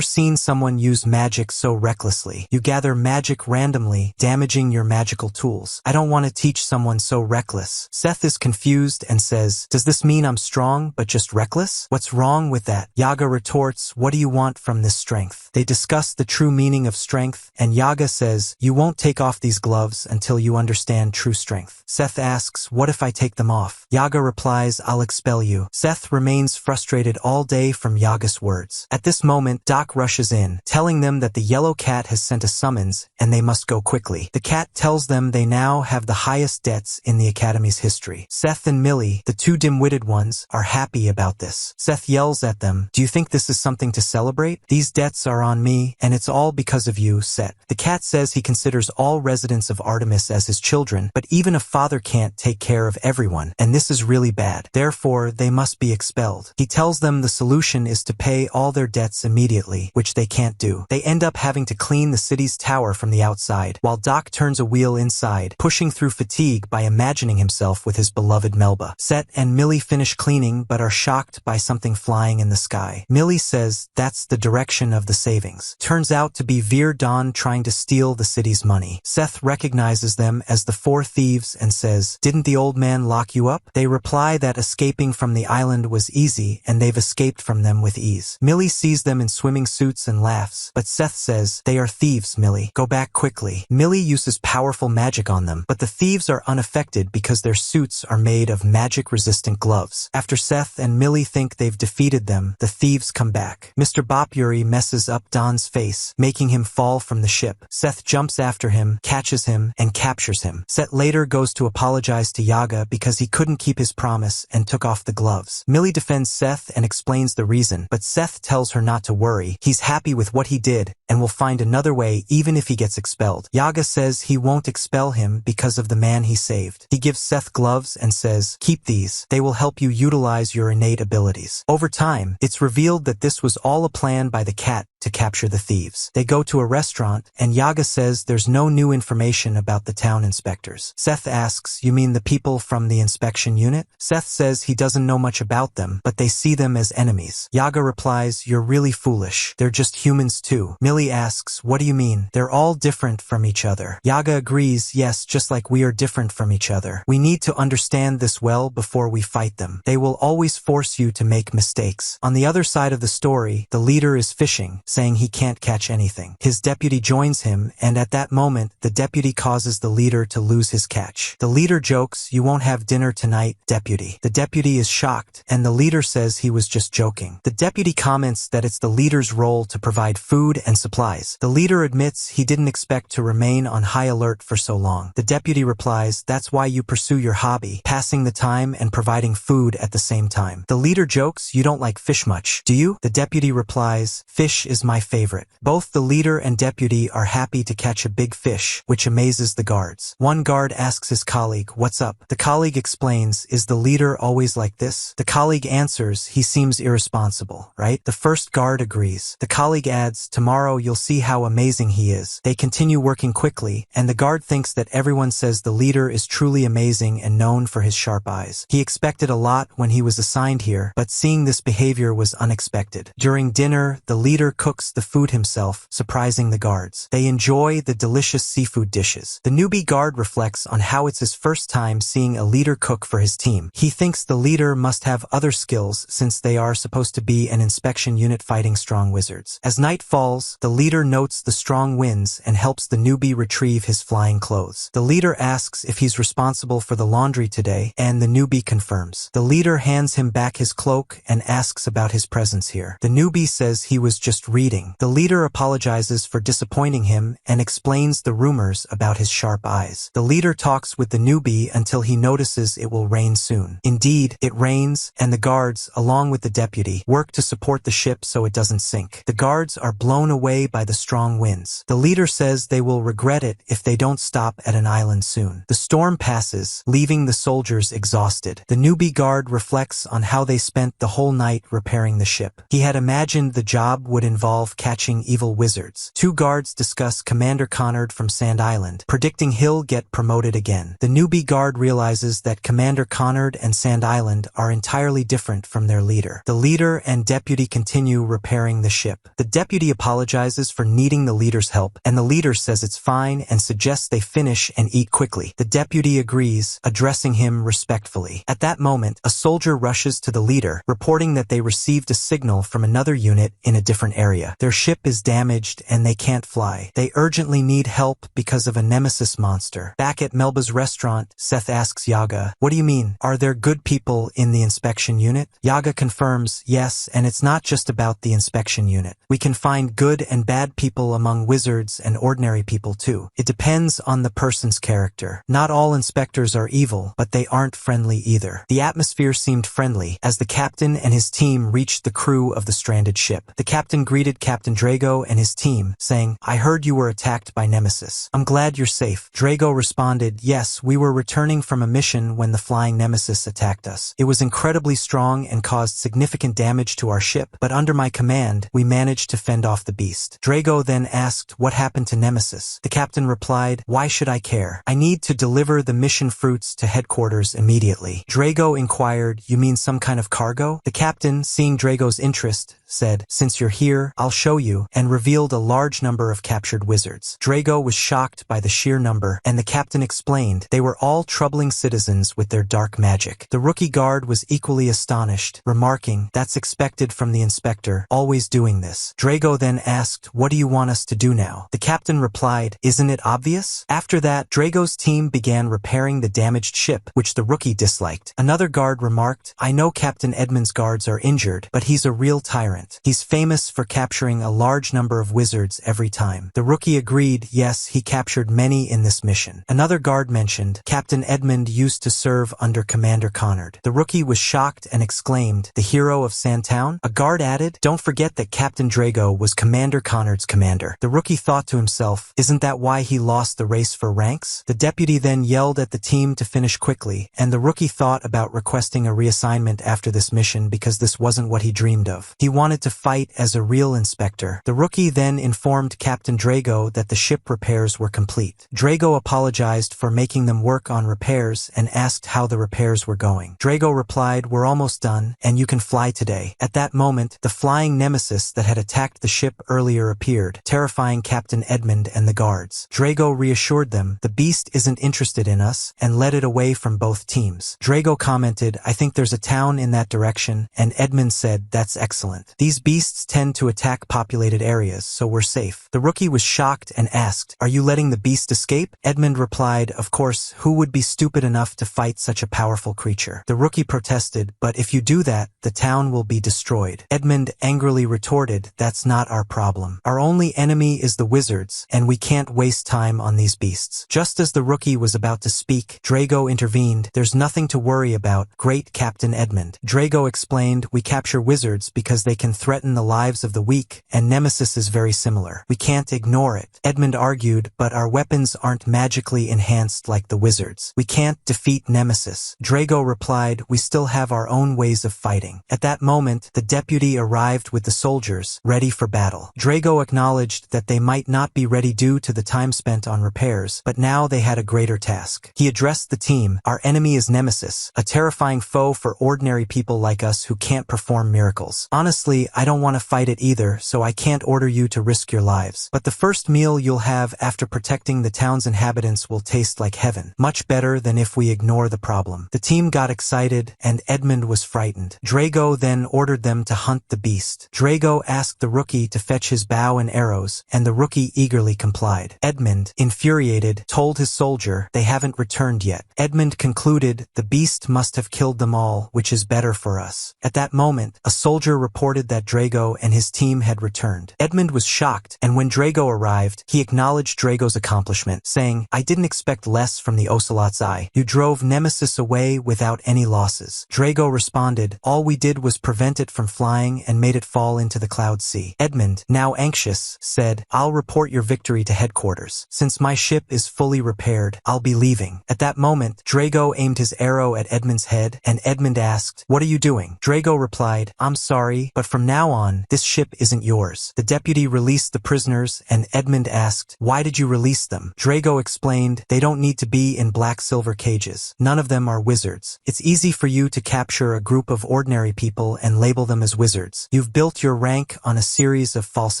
seen someone use magic so recklessly. You gather magic randomly, damaging your magical tools. I don't want to teach someone so reckless." Seth is confused and says, "Does this mean I'm strong but just reckless? What's wrong with that?" Yaga retorts, "What do you want from this strength?" They discuss the true meaning of strength, and Yaga says, "You won't take off these gloves until you understand true strength." Seth asks, "What if I take them off?" Yaga replies, "I'll expel you." Seth remains frustrated all day from Yaga's words. At this moment, Doc rushes in, telling them that the yellow cat has sent a summons and they must go quickly. The cat tells them they now have the highest debts in the Academy's history. Seth and Millie, the two dim-witted ones, are happy about this. Seth yells at them, "Do you think this is something to celebrate? These debts are on me, and it's all because of you, Seth." The cat says he considers all residents of Artemis as his children, but even a father can't take care of everyone, and this is really bad. Therefore, they must be expelled. He tells them the solution is to pay all their debts immediately, which they can't do. They end up having to clean the city's tower from the outside, while Doc turns a wheel inside, pushing through fatigue by imagining himself with his beloved Melba. Seth and Millie finish cleaning but are shocked by something flying in the sky. Millie says that's the direction of the savings. Turns out to be Veer Dawn trying to steal the city's money. Seth recognizes them as the four thieves and says, "Didn't the old man lock you up?" They reply that escaping from the island was easy and they've escaped from them with ease. Millie sees them in swimming suits and laughs, but Seth says, "They are thieves, Millie. Go back quickly." Millie uses powerful magic on them, but the thieves are unaffected because their suits are made of magic-resistant gloves. After Seth and Millie think they've defeated them, the thieves come back. Mr. Bopuri messes up Don's face, making him fall from the ship. Seth jumps after him, catches him, and captures him. Seth later goes to apologize to Yaga because he couldn't keep his promise and took off the gloves. Millie defends Seth and explains the reason, but Seth tells her not to worry. He's happy with what he did and will find another way even if he gets expelled. Yaga says he won't expel him because of the man he saved. He gives Seth gloves and says, "Keep these. They will help you utilize your innate abilities." Over time, it's revealed that this was all a plan by the cat to capture the thieves. They go to a restaurant, and Yaga says there's no new information about the town inspectors. Seth asks, "You mean the people from the inspection unit?" Seth says he doesn't know much about them, but they see them as enemies. Yaga replies, "You're really foolish. They're just humans too." Millie asks, "What do you mean? They're all different from each other." Yaga agrees, "Yes, just like we are different from each other. We need to understand this well before we fight them. They will always force you to make mistakes." On the other side of the story, the leader is fishing, saying he can't catch anything. His deputy joins him, and at that moment, the deputy causes the leader to lose his catch. The leader jokes, "You won't have dinner tonight, deputy." The deputy is shocked, and the leader says he was just joking. The deputy comments that it's the leader's role to provide food and supplies. The leader admits he didn't expect to remain on high alert for so long. The deputy replies, that's why you pursue your hobby, passing the time and providing food at the same time. The leader jokes, you don't like fish much, do you? The deputy replies, fish is my favorite. Both the leader and deputy are happy to catch a big fish, which amazes the guards. One guard asks his colleague, what's up? The colleague explains, is the leader always like this? The colleague answers, he seems irresponsible, right? The first guard agrees. The colleague adds, tomorrow you'll see how amazing he is. They continue working quickly, and the guard thinks that everyone says the leader is truly amazing and known for his sharp eyes. He expected a lot when he was assigned here, but seeing this behavior was unexpected. During dinner, the leader cooks the food himself, surprising the guards. They enjoy the delicious seafood dishes. The newbie guard reflects on how it's his first time seeing a leader cook for his team. He thinks the leader must have other skills since they are supposed to be an inspection unit fighting strong wizards. As night falls, the leader notes the strong winds and helps the newbie retrieve his flying clothes. The leader asks if he's responsible for the laundry today, and the newbie confirms. The leader hands him back his cloak and asks about his presence here. The newbie says he was just reading. The leader apologizes for disappointing him and explains the rumors about his sharp eyes. The leader talks with the newbie until he notices it will rain soon. Indeed, it rains, and the guards, along with the deputy, work to support the ship so it doesn't sink. The guards are blown away by the strong winds. The leader says they will regret it if they don't stop at an island soon. The storm passes, leaving the soldiers exhausted. The newbie guard reflects on how they spent the whole night repairing the ship. He had imagined the job would involve catching evil wizards. Two guards discuss Commander Connard from Sand Island, predicting he'll get promoted again. The newbie guard realizes that Commander Connard and Sand Island are entirely different from their leader. The leader and deputy continue repairing the ship. The deputy apologizes for needing the leader's help, and the leader says it's fine and suggests they finish and eat quickly. The deputy agrees, addressing him respectfully. At that moment, a soldier rushes to the leader, reporting that they received a signal from another unit in a different area. Their ship is damaged and they can't fly. They urgently need help because of a nemesis monster. Back at Melba's restaurant, Seth asks Yaga, what do you mean? Are there good people in the inspection unit? Yaga confirms, yes, and it's not just about the inspection unit. We can find good and bad people among wizards and ordinary people too. It depends on the person's character. Not all inspectors are evil, but they aren't friendly either. The atmosphere seemed friendly as the captain and his team reached the crew of the stranded ship. The captain greeted Captain Drago and his team, saying, I heard you were attacked by Nemesis. I'm glad you're safe. Drago responded, yes, we were returning from a mission when the flying Nemesis attacked us. It was incredibly strong and caused significant damage to our ship, but under my command, we managed to fend off the beast. Drago then asked, what happened to Nemesis? The captain replied, why should I care? I need to deliver the mission fruits to headquarters immediately. Drago inquired, you mean some kind of cargo? The captain, seeing Drago's interest, said, since you're here, I'll show you, and revealed a large number of captured wizards. Drago was shocked by the sheer number, and the captain explained they were all troubling citizens with their dark magic. The rookie guard was equally astonished, remarking, that's expected from the inspector, always doing this. Drago then asked, what do you want us to do now? The captain replied, isn't it obvious? After that, Drago's team began repairing the damaged ship, which the rookie disliked. Another guard remarked, I know Captain Edmund's guards are injured, but he's a real tyrant. He's famous for capturing a large number of wizards every time. The rookie agreed, yes, he captured many in this mission. Another guard mentioned, Captain Edmund used to serve under Commander Connard. The rookie was shocked and exclaimed, the hero of Sandtown? A guard added, don't forget that Captain Drago was Commander Connard's commander. The rookie thought to himself, isn't that why he lost the race for ranks? The deputy then yelled at the team to finish quickly, and the rookie thought about requesting a reassignment after this mission because this wasn't what he dreamed of. He wanted to fight as a real inspector. The rookie then informed Captain Drago that the ship repairs were complete. Drago apologized for making them work on repairs and asked how the repairs were going. Drago replied, we're almost done, and you can fly today. At that moment, the flying nemesis that had attacked the ship earlier appeared, terrifying Captain Edmund and the guards. Drago reassured them, the beast isn't interested in us, and led it away from both teams. Drago commented, I think there's a town in that direction, and Edmund said, that's excellent. These beasts tend to attack populated areas, so we're safe. The rookie was shocked and asked, "Are you letting the beast escape?" Edmund replied, "Of course, who would be stupid enough to fight such a powerful creature?" The rookie protested, "But if you do that, the town will be destroyed." Edmund angrily retorted, "That's not our problem. Our only enemy is the wizards, and we can't waste time on these beasts." Just as the rookie was about to speak, Drago intervened. "There's nothing to worry about, great Captain Edmund." Drago explained, "We capture wizards because they can threaten the lives of the weak, and Nemesis is very similar. We can't ignore it." Edmund argued, "But our weapons aren't magically enhanced like the wizards. We can't defeat Nemesis." Drago replied, "We still have our own ways of fighting." At that moment, the deputy arrived with the soldiers, ready for battle. Drago acknowledged that they might not be ready due to the time spent on repairs, but now they had a greater task. He addressed the team, "Our enemy is Nemesis, a terrifying foe for ordinary people like us who can't perform miracles. Honestly, I don't want to fight it either, so I can't order you to risk your lives. But the first meal you'll have after protecting the town's inhabitants will taste like heaven. Much better than if we ignore the problem." The team got excited, and Edmund was frightened. Drago then ordered them to hunt the beast. Drago asked the rookie to fetch his bow and arrows, and the rookie eagerly complied. Edmund, infuriated, told his soldier, "They haven't returned yet." Edmund concluded, "The beast must have killed them all, which is better for us." At that moment, a soldier reported that Drago and his team had returned. Edmund was shocked, and when Drago arrived, he acknowledged Drago's accomplishment, saying, "I didn't expect less from the Ocelot's Eye. You drove Nemesis away without any losses." Drago responded, "All we did was prevent it from flying and made it fall into the cloud sea." Edmund, now anxious, said, "I'll report your victory to headquarters. Since my ship is fully repaired, I'll be leaving." At that moment, Drago aimed his arrow at Edmund's head, and Edmund asked, "What are you doing?" Drago replied, "I'm sorry, but from now on, this ship isn't yours." The deputy released the prisoners, and Edmund asked, "Why did you release them?" Drago explained, "They don't need to be in black-silver cages. None of them are wizards. It's easy for you to capture a group of ordinary people and label them as wizards. You've built your rank on a series of false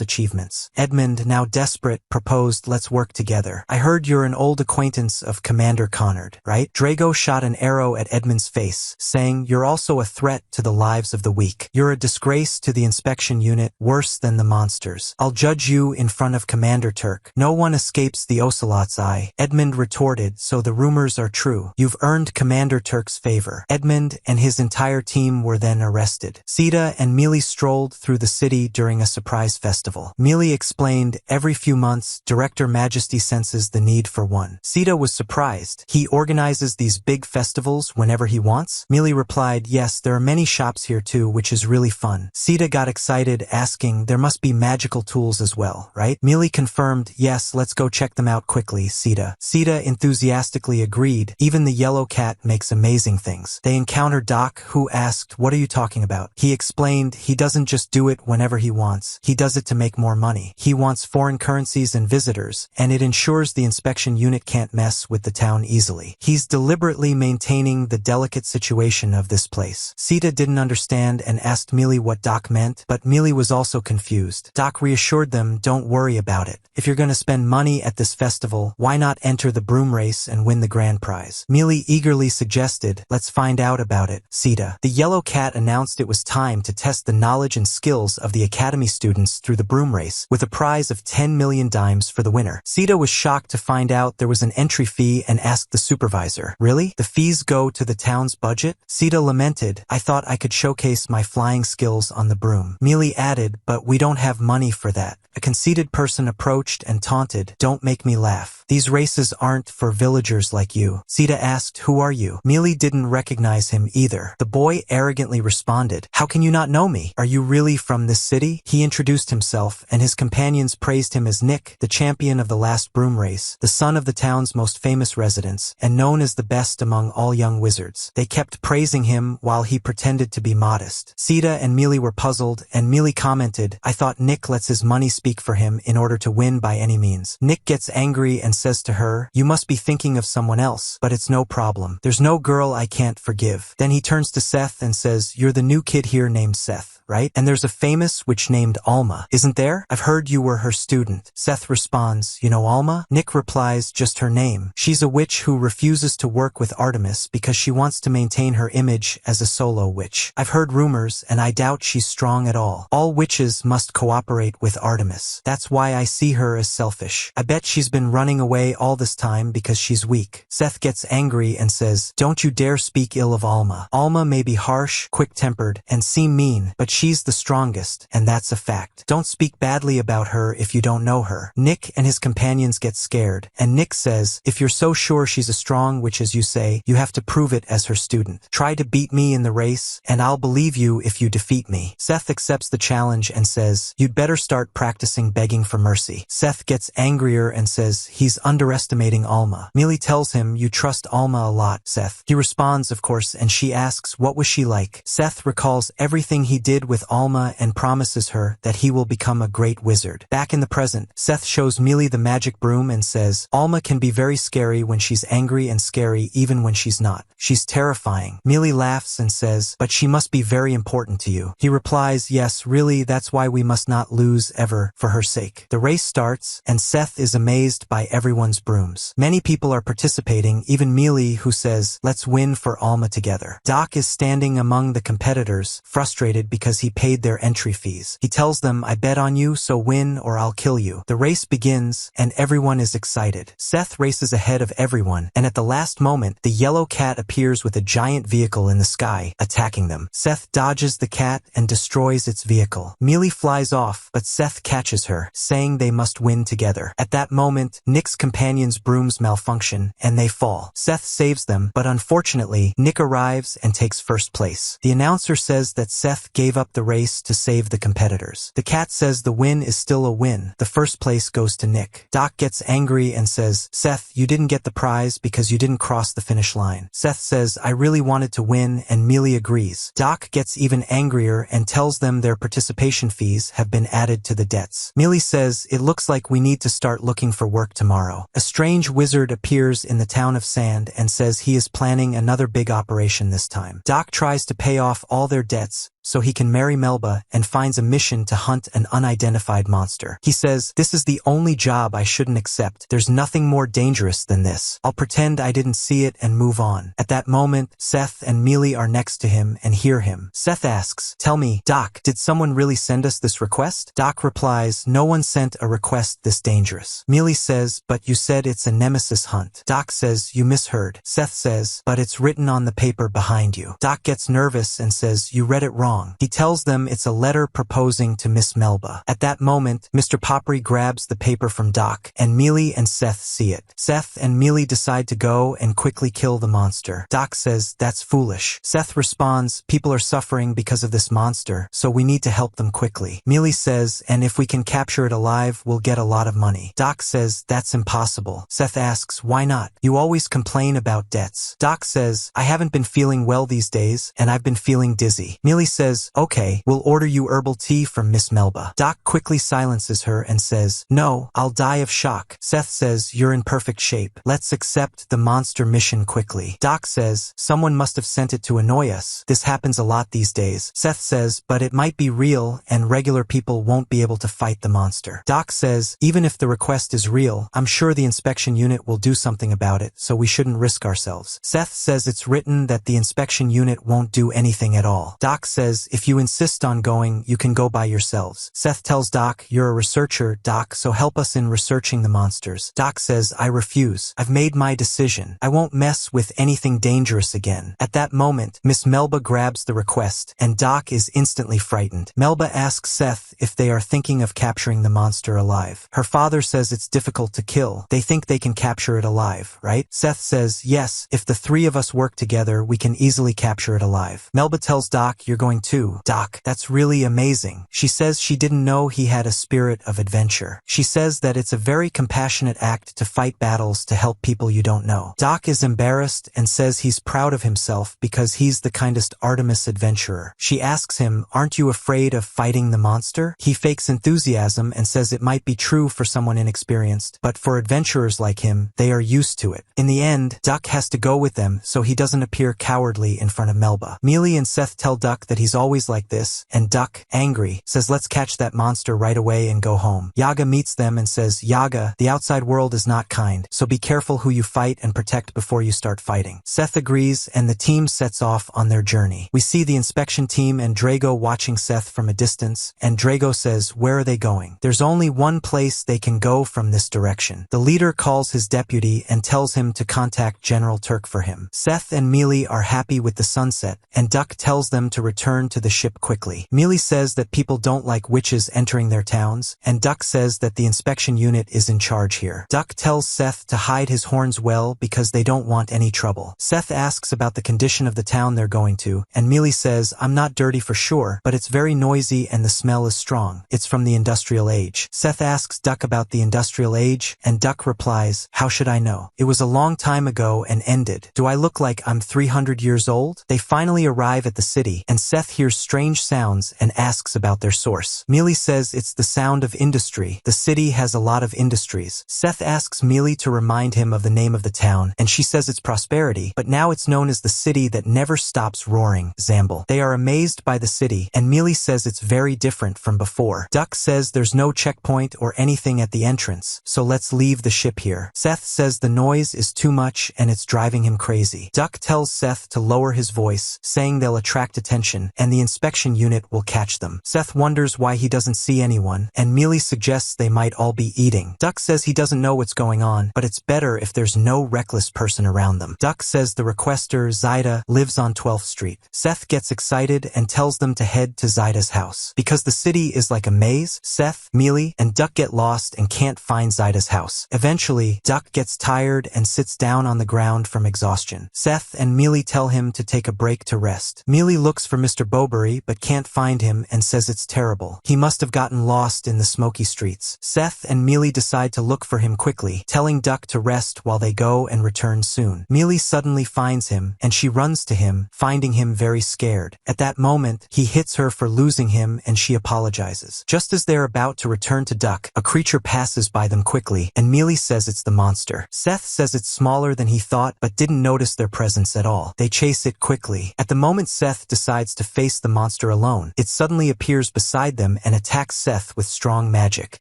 achievements." Edmund, now desperate, proposed, "Let's work together. I heard you're an old acquaintance of Commander Connard, right?" Drago shot an arrow at Edmund's face, saying, "You're also a threat to the lives of the weak. You're a disgrace to the inspection unit, worse than the monsters. I'll judge you in front of Commander Turk. No one escapes the Ocelot's Eye." Edmund retorted, "So the rumors are true. You've earned Commander Turk's favor." Edmund and his entire team were then arrested. Sita and Mealy strolled through the city during a surprise festival. Mealy explained, "Every few months, Director Majesty senses the need for one." Sita was surprised. "He organizes these big festivals whenever he wants?" Mealy replied, "Yes, there are many shops here too, which is really fun." Sita got excited, asking, "There must be magical tools as well, right?" Mealy confirmed, "Yes, let's go check them out quickly, Sita." Sita enthusiastically agreed. "Even the yellow cat makes amazing things." They encountered Doc, who asked, "What are you talking about?" He explained, "He doesn't just do it whenever he wants. He does it to make more money. He wants foreign currencies and visitors, and it ensures the inspection unit can't mess with the town easily. He's deliberately maintaining the delicate situation of this place." Sita didn't understand and asked Mealy what Doc meant, but Mealy was also confused. Doc reassured them, "Don't worry about it. If you're going to spend money at this festival, why not enter the broom race and win the grand prize?" Mealy eagerly suggested, "Let's find out about it, Sita." The yellow cat announced it was time to test the knowledge and skills of the academy students through the broom race, with a prize of 10 million dimes for the winner. Sita was shocked to find out there was an entry fee and asked the supervisor, "Really? The fees go to the town's budget?" Sita lamented, "I thought I could showcase my flying skills on the broom." Mealy added, "But we don't have money for that." A conceited person approached and taunted, "Don't make me laugh. These races aren't for villagers like you." Sita asked, "Who are you?" Mealy didn't recognize him either. The boy arrogantly responded, "How can you not know me? Are you really from this city?" He introduced himself, and his companions praised him as Nick, the champion of the last broom race, the son of the town's most famous residents, and known as the best among all young wizards. They kept praising him while he pretended to be modest. Sita and Mealy were puzzled, and Mealy commented, "I thought Nick lets his money speak for him in order to win by any means." Nick gets angry and says to her, "You must be thinking of someone else, but it's no problem. There's no girl I can't forgive." Then he turns to Seth and says, "You're the new kid here named Seth, right? And there's a famous witch named Alma, isn't there? I've heard you were her student. Seth responds, you know Alma? Nick replies, just her name. She's a witch who refuses to work with Artemis because she wants to maintain her image as a solo witch. I've heard rumors, and I doubt she's strong at all. All witches must cooperate with Artemis. That's why I see her as selfish. I bet she's been running away all this time because she's weak. Seth gets angry and says, don't you dare speak ill of Alma. Alma may be harsh, quick-tempered, and seem mean, but she's the strongest, and that's a fact. Don't speak badly about her if you don't know her. Nick and his companions get scared, and Nick says, if you're so sure she's a strong witch as you say, you have to prove it as her student. Try to beat me in the race, and I'll believe you if you defeat me. Seth accepts the challenge and says, you'd better start practicing begging for mercy. Seth gets angrier and says he's underestimating Alma. Millie tells him, you trust Alma a lot, Seth. He responds, of course, and she asks, what was she like? Seth recalls everything he did with Alma and promises her that he will become a great wizard. Back in the present, Seth shows Millie the magic broom and says, Alma can be very scary when she's angry and scary even when she's not. She's terrifying. Millie laughs and says, but she must be very important to you. He replies, yes, really, that's why we must not lose ever for her sake. The race starts, and Seth is amazed by everyone's brooms. Many people are participating, even Millie, who says, let's win for Alma together. Doc is standing among the competitors, frustrated because he paid their entry fees. He tells them, I bet on you, so win or I'll kill you. The race begins, and everyone is excited. Seth races ahead of everyone, and at the last moment, the yellow cat appears with a giant vehicle in the sky, attacking them. Seth dodges the cat and destroys its vehicle. Millie flies off, but Seth catches her, saying they must win together. At that moment, Nick's companions' brooms malfunction, and they fall. Seth saves them, but unfortunately, Nick arrives and takes first place. The announcer says that Seth gave up the race to save the competitors. The cat says the win is still a win. The first place goes to Nick. Doc gets angry and says, Seth, you didn't get the prize because you didn't cross the finish line. Seth says, I really wanted to win, and Millie agrees. Doc gets even angrier and tells them their participation fees have been added to the debts. Millie says, it looks like we need to start looking for work tomorrow. A strange wizard appears in the town of Sand and says he is planning another big operation this time. Doc tries to pay off all their debts so he can marry Melba and finds a mission to hunt an unidentified monster. He says, this is the only job I shouldn't accept. There's nothing more dangerous than this. I'll pretend I didn't see it and move on. At that moment, Seth and Millie are next to him and hear him. Seth asks, tell me, Doc, did someone really send us this request? Doc replies, no one sent a request this dangerous. Millie says, but you said it's a nemesis hunt. Doc says, you misheard. Seth says, but it's written on the paper behind you. Doc gets nervous and says, you read it wrong. He tells them it's a letter proposing to Miss Melba. At that moment, Mr. Poppery grabs the paper from Doc, and Millie and Seth see it. Seth and Millie decide to go and quickly kill the monster. Doc says, that's foolish. Seth responds, people are suffering because of this monster, so we need to help them quickly. Millie says, and if we can capture it alive, we'll get a lot of money. Doc says, that's impossible. Seth asks, why not? You always complain about debts. Doc says, I haven't been feeling well these days, and I've been feeling dizzy. Millie says, okay, we'll order you herbal tea from Miss Melba. Doc quickly silences her and says, no, I'll die of shock. Seth says, you're in perfect shape. Let's accept the monster mission quickly. Doc says, someone must have sent it to annoy us. This happens a lot these days. Seth says, but it might be real and regular people won't be able to fight the monster. Doc says, even if the request is real, I'm sure the inspection unit will do something about it, so we shouldn't risk ourselves. Seth says it's written that the inspection unit won't do anything at all. Doc says, if you insist on going, you can go by yourselves. Seth tells Doc, you're a researcher, Doc, so help us in researching the monsters. Doc says, I refuse. I've made my decision. I won't mess with anything dangerous again. At that moment, Miss Melba grabs the request, and Doc is instantly frightened. Melba asks Seth if they are thinking of capturing the monster alive. Her father says it's difficult to kill. They think they can capture it alive, right? Seth says, yes, if the three of us work together, we can easily capture it alive. Melba tells Doc, you're going too. Doc, that's really amazing. She says she didn't know he had a spirit of adventure. She says that it's a very compassionate act to fight battles to help people you don't know. Doc is embarrassed and says he's proud of himself because he's the kindest Artemis adventurer. She asks him, aren't you afraid of fighting the monster? He fakes enthusiasm and says it might be true for someone inexperienced, but for adventurers like him, they are used to it. In the end, Doc has to go with them so he doesn't appear cowardly in front of Melba. Millie and Seth tell Doc that he's he's always like this, and Duck, angry, says let's catch that monster right away and go home. Yaga meets them and says, Yaga, the outside world is not kind, so be careful who you fight and protect before you start fighting. Seth agrees, and the team sets off on their journey. We see the inspection team and Drago watching Seth from a distance, and Drago says, where are they going? There's only one place they can go from this direction. The leader calls his deputy and tells him to contact General Turk for him. Seth and Mealy are happy with the sunset, and Duck tells them to return to the ship quickly. Mealy says that people don't like witches entering their towns, and Duck says that the inspection unit is in charge here. Duck tells Seth to hide his horns well because they don't want any trouble. Seth asks about the condition of the town they're going to, and Mealy says, I'm not dirty for sure, but it's very noisy and the smell is strong. It's from the industrial age. Seth asks Duck about the industrial age, and Duck replies, how should I know? It was a long time ago and ended. Do I look like I'm 300 years old? They finally arrive at the city, and Seth hears strange sounds and asks about their source. Mealy says it's the sound of industry. The city has a lot of industries. Seth asks Mealy to remind him of the name of the town, and she says it's Prosperity, but now it's known as the city that never stops roaring, Zamble. They are amazed by the city, and Mealy says it's very different from before. Duck says there's no checkpoint or anything at the entrance, so let's leave the ship here. Seth says the noise is too much and it's driving him crazy. Duck tells Seth to lower his voice, saying they'll attract attention, and the inspection unit will catch them. Seth wonders why he doesn't see anyone, and Mealy suggests they might all be eating. Duck says he doesn't know what's going on, but it's better if there's no reckless person around them. Duck says the requester, Zaida, lives on 12th Street. Seth gets excited and tells them to head to Zaida's house. Because the city is like a maze, Seth, Mealy, and Duck get lost and can't find Zaida's house. Eventually, Duck gets tired and sits down on the ground from exhaustion. Seth and Mealy tell him to take a break to rest. Mealy looks for Mr. Bowbury but can't find him and says it's terrible. He must have gotten lost in the smoky streets. Seth and Mealy decide to look for him quickly, telling Duck to rest while they go and return soon. Mealy suddenly finds him, and she runs to him, finding him very scared. At that moment, he hits her for losing him and she apologizes. Just as they're about to return to Duck, a creature passes by them quickly, and Mealy says it's the monster. Seth says it's smaller than he thought but didn't notice their presence at all. They chase it quickly. At the moment Seth decides to face the monster alone, it suddenly appears beside them and attacks Seth with strong magic.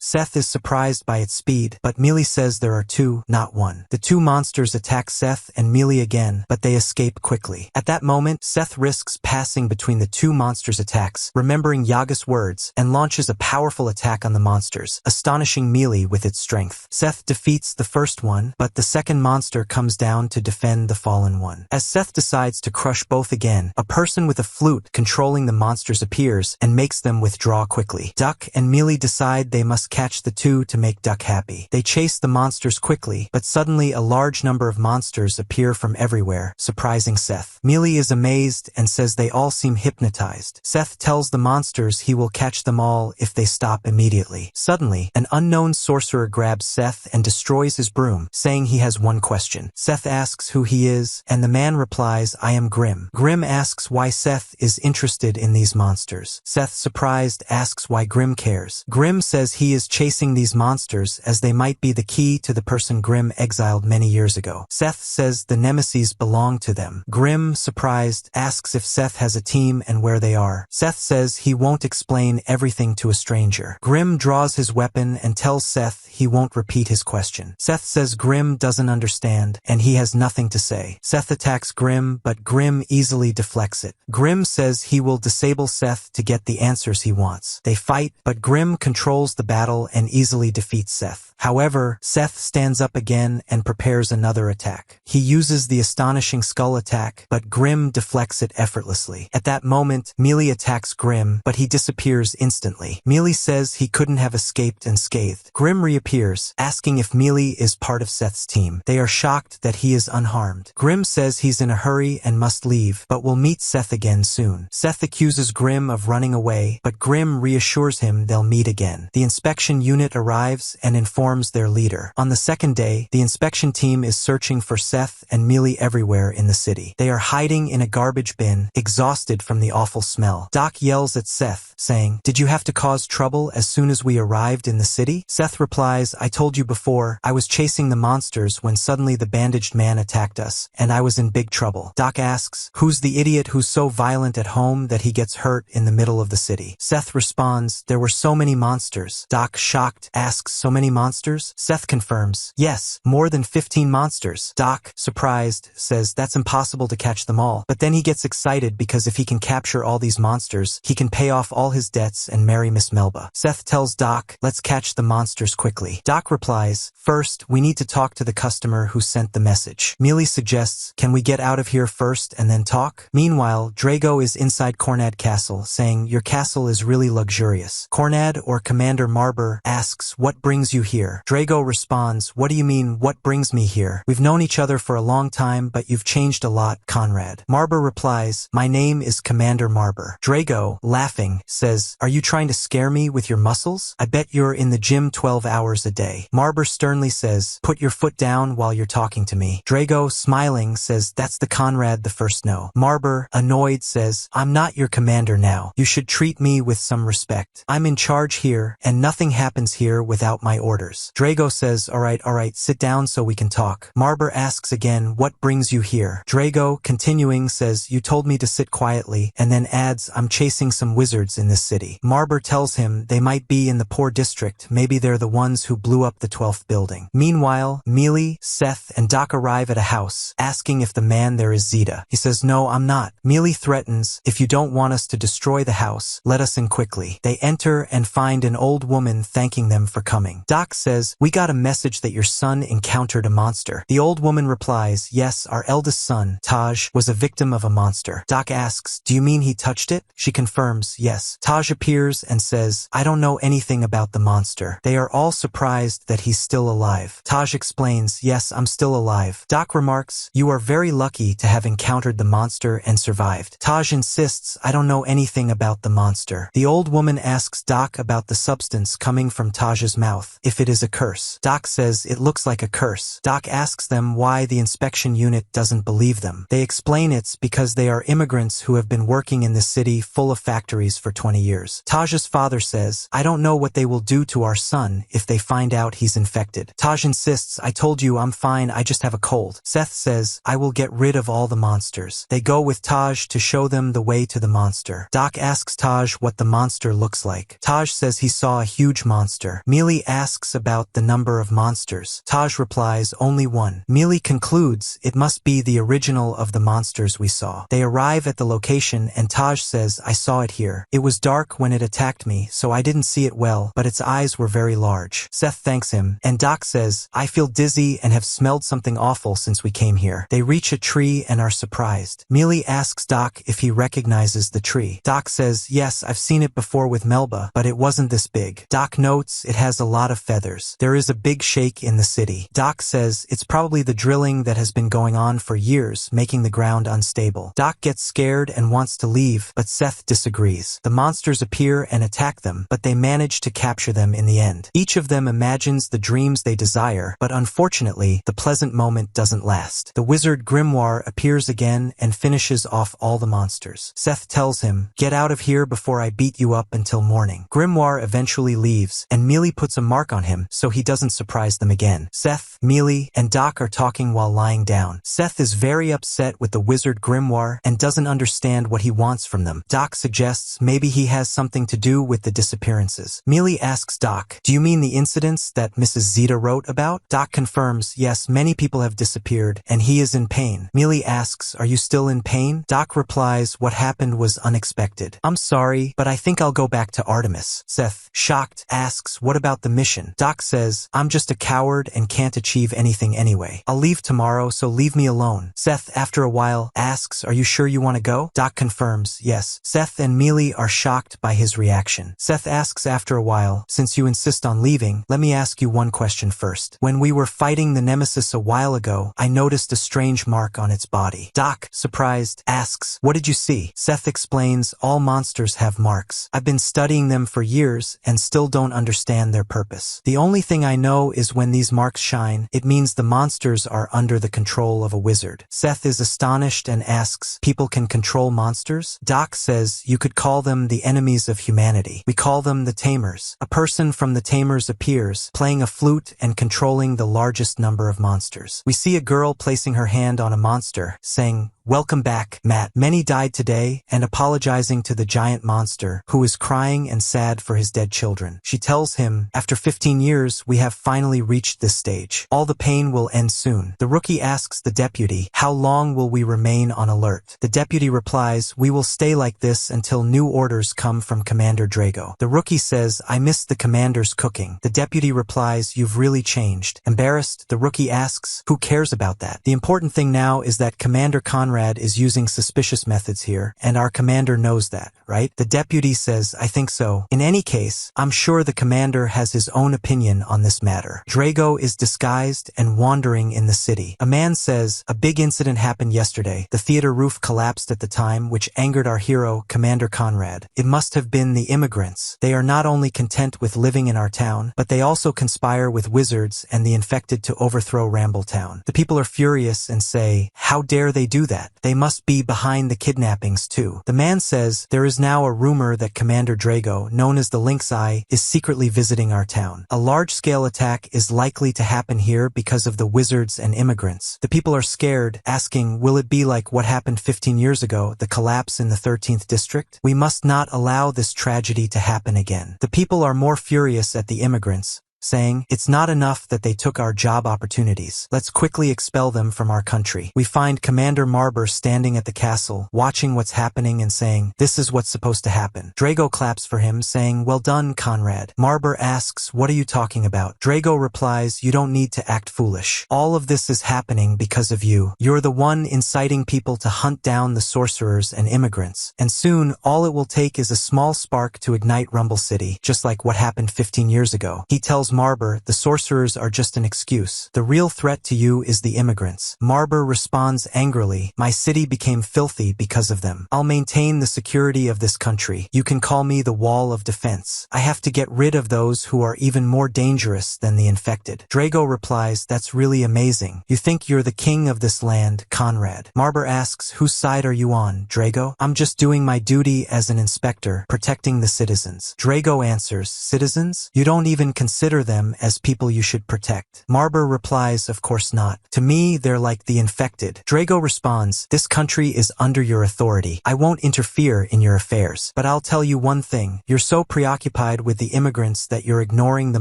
Seth is surprised by its speed, but Mealy says there are two, not one. The two monsters attack Seth and Mealy again, but they escape quickly. At that moment, Seth risks passing between the two monsters' attacks, remembering Yaga's words, and launches a powerful attack on the monsters, astonishing Mealy with its strength. Seth defeats the first one, but the second monster comes down to defend the fallen one. As Seth decides to crush both again, a person with a flute controlling the monsters appears and makes them withdraw quickly. Duck and Mealy decide they must catch the two to make Duck happy. They chase the monsters quickly, but suddenly a large number of monsters appear from everywhere, surprising Seth. Mealy is amazed and says they all seem hypnotized. Seth tells the monsters he will catch them all if they stop immediately. Suddenly, an unknown sorcerer grabs Seth and destroys his broom, saying he has one question. Seth asks who he is, and the man replies, I am Grim. Grim asks why Seth is interested in these monsters. Seth, surprised, asks why Grim cares. Grim says he is chasing these monsters as they might be the key to the person Grim exiled many years ago. Seth says the nemesis belong to them. Grim, surprised, asks if Seth has a team and where they are. Seth says he won't explain everything to a stranger. Grim draws his weapon and tells Seth he won't repeat his question. Seth says Grim doesn't understand, and he has nothing to say. Seth attacks Grim, but Grim easily deflects it. Grim says he will disable Seth to get the answers he wants. They fight, but Grim controls the battle and easily defeats Seth. However, Seth stands up again and prepares another attack. He uses the astonishing skull attack, but Grim deflects it effortlessly. At that moment, Mealy attacks Grim, but he disappears instantly. Mealy says he couldn't have escaped unscathed. Grim reappears, asking if Mealy is part of Seth's team. They are shocked that he is unharmed. Grim says he's in a hurry and must leave, but will meet Seth again soon. Seth accuses Grim of running away, but Grim reassures him they'll meet again. The inspection unit arrives and informs informs their leader. On the second day, the inspection team is searching for Seth and Mealy everywhere in the city. They are hiding in a garbage bin, exhausted from the awful smell. Doc yells at Seth, saying, "Did you have to cause trouble as soon as we arrived in the city?" Seth replies, "I told you before, I was chasing the monsters when suddenly the bandaged man attacked us, and I was in big trouble." Doc asks, "Who's the idiot who's so violent at home that he gets hurt in the middle of the city?" Seth responds, "There were so many monsters." Doc, shocked, asks, "So many monsters?" Seth confirms, "Yes, more than 15 monsters." Doc, surprised, says that's impossible to catch them all, but then he gets excited because if he can capture all these monsters, he can pay off all his debts and marry Miss Melba. Seth tells Doc, "Let's catch the monsters quickly." Doc replies, "First, we need to talk to the customer who sent the message." Mealy suggests, "Can we get out of here first and then talk?" Meanwhile, Drago is inside Cornad Castle, saying, "Your castle is really luxurious." Cornad, or Commander Marber, asks, "What brings you here?" Drago responds, "What do you mean, what brings me here? We've known each other for a long time, but you've changed a lot, Conrad." Marber replies, "My name is Commander Marber." Drago, laughing, says, "Are you trying to scare me with your muscles? I bet you're in the gym 12 hours a day." Marber sternly says, "Put your foot down while you're talking to me." Drago, smiling, says, "That's the Conrad the first know." Marber, annoyed, says, "I'm not your commander now. You should treat me with some respect. I'm in charge here, and nothing happens here without my orders." Drago says, all right, sit down so we can talk." Marber asks again, "What brings you here?" Drago, continuing, says, "You told me to sit quietly," and then adds, "I'm chasing some wizards in this city." Marber tells him they might be in the poor district, maybe they're the ones who blew up the 12th building. Meanwhile, Mealy, Seth, and Doc arrive at a house, asking if the man there is Zeta. He says, "No, I'm not." Mealy threatens, "If you don't want us to destroy the house, let us in quickly." They enter and find an old woman thanking them for coming. Doc says, "We got a message that your son encountered a monster." The old woman replies, "Yes, our eldest son, Taj, was a victim of a monster." Doc asks, "Do you mean he touched it?" She confirms, "Yes." Taj appears and says, "I don't know anything about the monster." They are all surprised that he's still alive. Taj explains, "Yes, I'm still alive." Doc remarks, "You are very lucky to have encountered the monster and survived." Taj insists, "I don't know anything about the monster." The old woman asks Doc about the substance coming from Taj's mouth, if it is a curse. Doc says it looks like a curse. Doc asks them why the inspection unit doesn't believe them. They explain it's because they are immigrants who have been working in this city full of factories for 20 years. Taj's father says, "I don't know what they will do to our son if they find out he's infected." Taj insists, "I told you I'm fine, I just have a cold." Seth says, "I will get rid of all the monsters." They go with Taj to show them the way to the monster. Doc asks Taj what the monster looks like. Taj says he saw a huge monster. Mealy asks about the number of monsters. Taj replies, "Only one." Mealy concludes it must be the original of the monsters we saw. They arrive at the location and Taj says, "I saw it here. It was dark when it attacked me, so I didn't see it well, but its eyes were very large." Seth thanks him, and Doc says, "I feel dizzy and have smelled something awful since we came here." They reach a tree and are surprised. Mealy asks Doc if he recognizes the tree. Doc says, "Yes, I've seen it before with Melba, but it wasn't this big." Doc notes it has a lot of feathers. There is a big shake in the city. Doc says it's probably the drilling that has been going on for years, making the ground unstable. Doc gets scared and wants to leave, but Seth disagrees. The monsters appear and attack them, but they manage to capture them in the end. Each of them imagines the dreams they desire, but unfortunately, the pleasant moment doesn't last. The wizard Grimoire appears again and finishes off all the monsters. Seth tells him, "Get out of here before I beat you up until morning." Grimoire eventually leaves, and Mealy puts a mark on him so he doesn't surprise them again. Seth, Mealy, and Doc are talking while lying down. Seth is very upset with the wizard Grimoire and doesn't understand what he wants from them. Doc suggests maybe he has something to do with the disappearances. Mealy asks Doc, "Do you mean the incidents that Mrs. Zeta wrote about?" Doc confirms, "Yes, many people have disappeared, and he is in pain." Mealy asks, "Are you still in pain?" Doc replies, "What happened was unexpected. I'm sorry, but I think I'll go back to Artemis." Seth, shocked, asks, "What about the mission?" Doc says, "I'm just a coward and can't achieve anything anyway. I'll leave tomorrow, so leave me alone." Seth, after a while, asks, "Are you sure you want to go?" Doc confirms, "Yes." Seth and Mealy are shocked by his reaction. Seth asks after a while, "Since you insist on leaving, let me ask you one question first. When we were fighting the nemesis a while ago, I noticed a strange mark on its body." Doc, surprised, asks, "What did you see?" Seth explains, "All monsters have marks. I've been studying them for years and still don't understand their purpose. The The only thing I know is when these marks shine, it means the monsters are under the control of a wizard. Seth is astonished and asks, people can control monsters? Doc says, you could call them the enemies of humanity. We call them the tamers. A person from the tamers appears, playing a flute and controlling the largest number of monsters. We see a girl placing her hand on a monster, saying, welcome back, Matt. Many died today, and apologizing to the giant monster, who is crying and sad for his dead children. She tells him, after 15 years, we have finally reached this stage. All the pain will end soon. The rookie asks the deputy, how long will we remain on alert? The deputy replies, we will stay like this until new orders come from Commander Drago. The rookie says, I miss the commander's cooking. The deputy replies, you've really changed. Embarrassed, the rookie asks, who cares about that? The important thing now is that Commander Conrad is using suspicious methods here, and our commander knows that, right? The deputy says, I think so. In any case, I'm sure the commander has his own opinion on this matter. Drago is disguised and wandering in the city. A man says, a big incident happened yesterday. The theater roof collapsed at the time, which angered our hero, Commander Conrad. It must have been the immigrants. They are not only content with living in our town, but they also conspire with wizards and the infected to overthrow Rambletown. The people are furious and say, how dare they do that? They must be behind the kidnappings too. The man says, there is now a rumor that Commander Drago, known as the Lynx Eye, is secretly visiting our town. A large-scale attack is likely to happen here because of the wizards and immigrants. The people are scared, asking, will it be like what happened 15 years ago, the collapse in the 13th district? We must not allow this tragedy to happen again. The people are more furious at the immigrants, saying, it's not enough that they took our job opportunities. Let's quickly expel them from our country. We find Commander Marber standing at the castle, watching what's happening and saying, this is what's supposed to happen. Drago claps for him, saying, well done, Conrad. Marber asks, what are you talking about? Drago replies, you don't need to act foolish. All of this is happening because of you. You're the one inciting people to hunt down the sorcerers and immigrants. And soon, all it will take is a small spark to ignite Rumble City, just like what happened 15 years ago. He tells Marber, the sorcerers are just an excuse. The real threat to you is the immigrants. Marber responds angrily, my city became filthy because of them. I'll maintain the security of this country. You can call me the wall of defense. I have to get rid of those who are even more dangerous than the infected. Drago replies, that's really amazing. You think you're the king of this land, Conrad. Marber asks, whose side are you on, Drago? I'm just doing my duty as an inspector, protecting the citizens. Drago answers, citizens? You don't even consider them as people you should protect. Marber replies, of course not. To me, they're like the infected. Drago responds, this country is under your authority. I won't interfere in your affairs. But I'll tell you one thing. You're so preoccupied with the immigrants that you're ignoring the